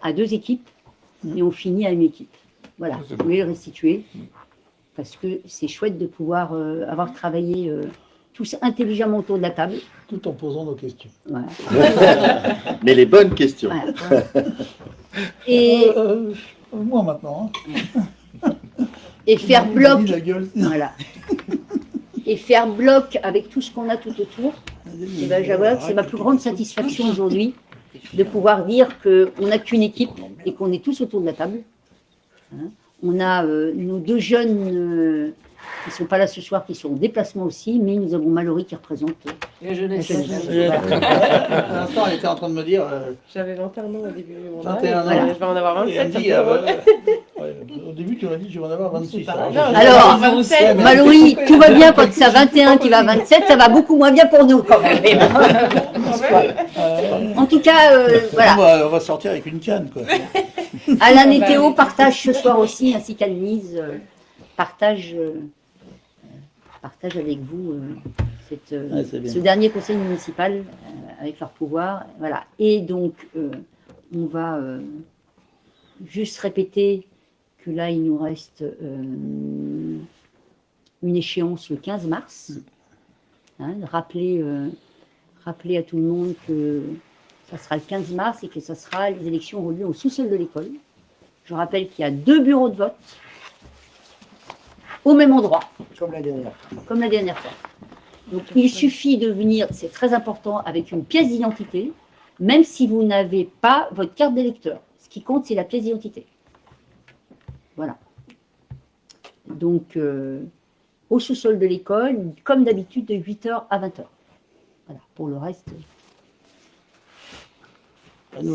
à 2 équipes et on finit à une équipe. Voilà, je voulais le restituer parce que c'est chouette de pouvoir avoir travaillé tous intelligemment autour de la table. Tout en posant nos questions. Voilà. Mais les bonnes questions. Voilà. Et, Moi maintenant. et faire bloc. La gueule. Voilà. Et faire bloc avec tout ce qu'on a tout autour. Et ben, j'avoue que c'est ma plus grande satisfaction aujourd'hui de pouvoir dire qu'on n'a qu'une équipe et qu'on est tous autour de la table. Hein. On a nos 2 jeunes qui ne sont pas là ce soir, qui sont en déplacement aussi, mais nous avons Mallory qui représente La jeunesse. Voilà. À l'instant, elle était en train de me dire. J'avais 21 ans au début du mandat. 21 ans. Voilà. Je vais en avoir Et elle 27. dit, au début, tu m'as dit, je vais en avoir 26. Alors, Mallory, tout va bien quand c'est à 21 qui va à 27, ça va beaucoup moins bien pour nous quand même. En tout cas, voilà. On va sortir avec une canne, quoi. Alain et Théo partagent ce soir aussi, ainsi qu'Anne-Lise, partagent avec vous ce dernier conseil municipal avec leur pouvoir. Voilà. Et donc, on va juste répéter que là, il nous reste une échéance le 15 mars. Hein, rappeler à tout le monde que ça sera le 15 mars et que ça sera les élections auront lieu au sous-sol de l'école. Je rappelle qu'il y a 2 bureaux de vote au même endroit. Comme la dernière fois. Comme la dernière fois. Donc il suffit de venir, c'est très important, avec une pièce d'identité, même si vous n'avez pas votre carte d'électeur. Ce qui compte, c'est la pièce d'identité. Voilà. Donc au sous-sol de l'école, comme d'habitude, de 8h à 20h. Voilà. Pour le reste,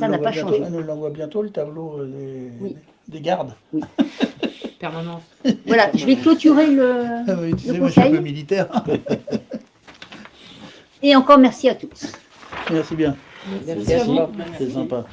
ça n'a pas changé. Elle nous l'envoie bientôt, le tableau des gardes. Oui. Permanence. Voilà, je vais clôturer le Oui, tu sais, moi, je suis un peu conseil. militaire. Et encore merci à tous. Merci bien. Merci à vous. C'est sympa.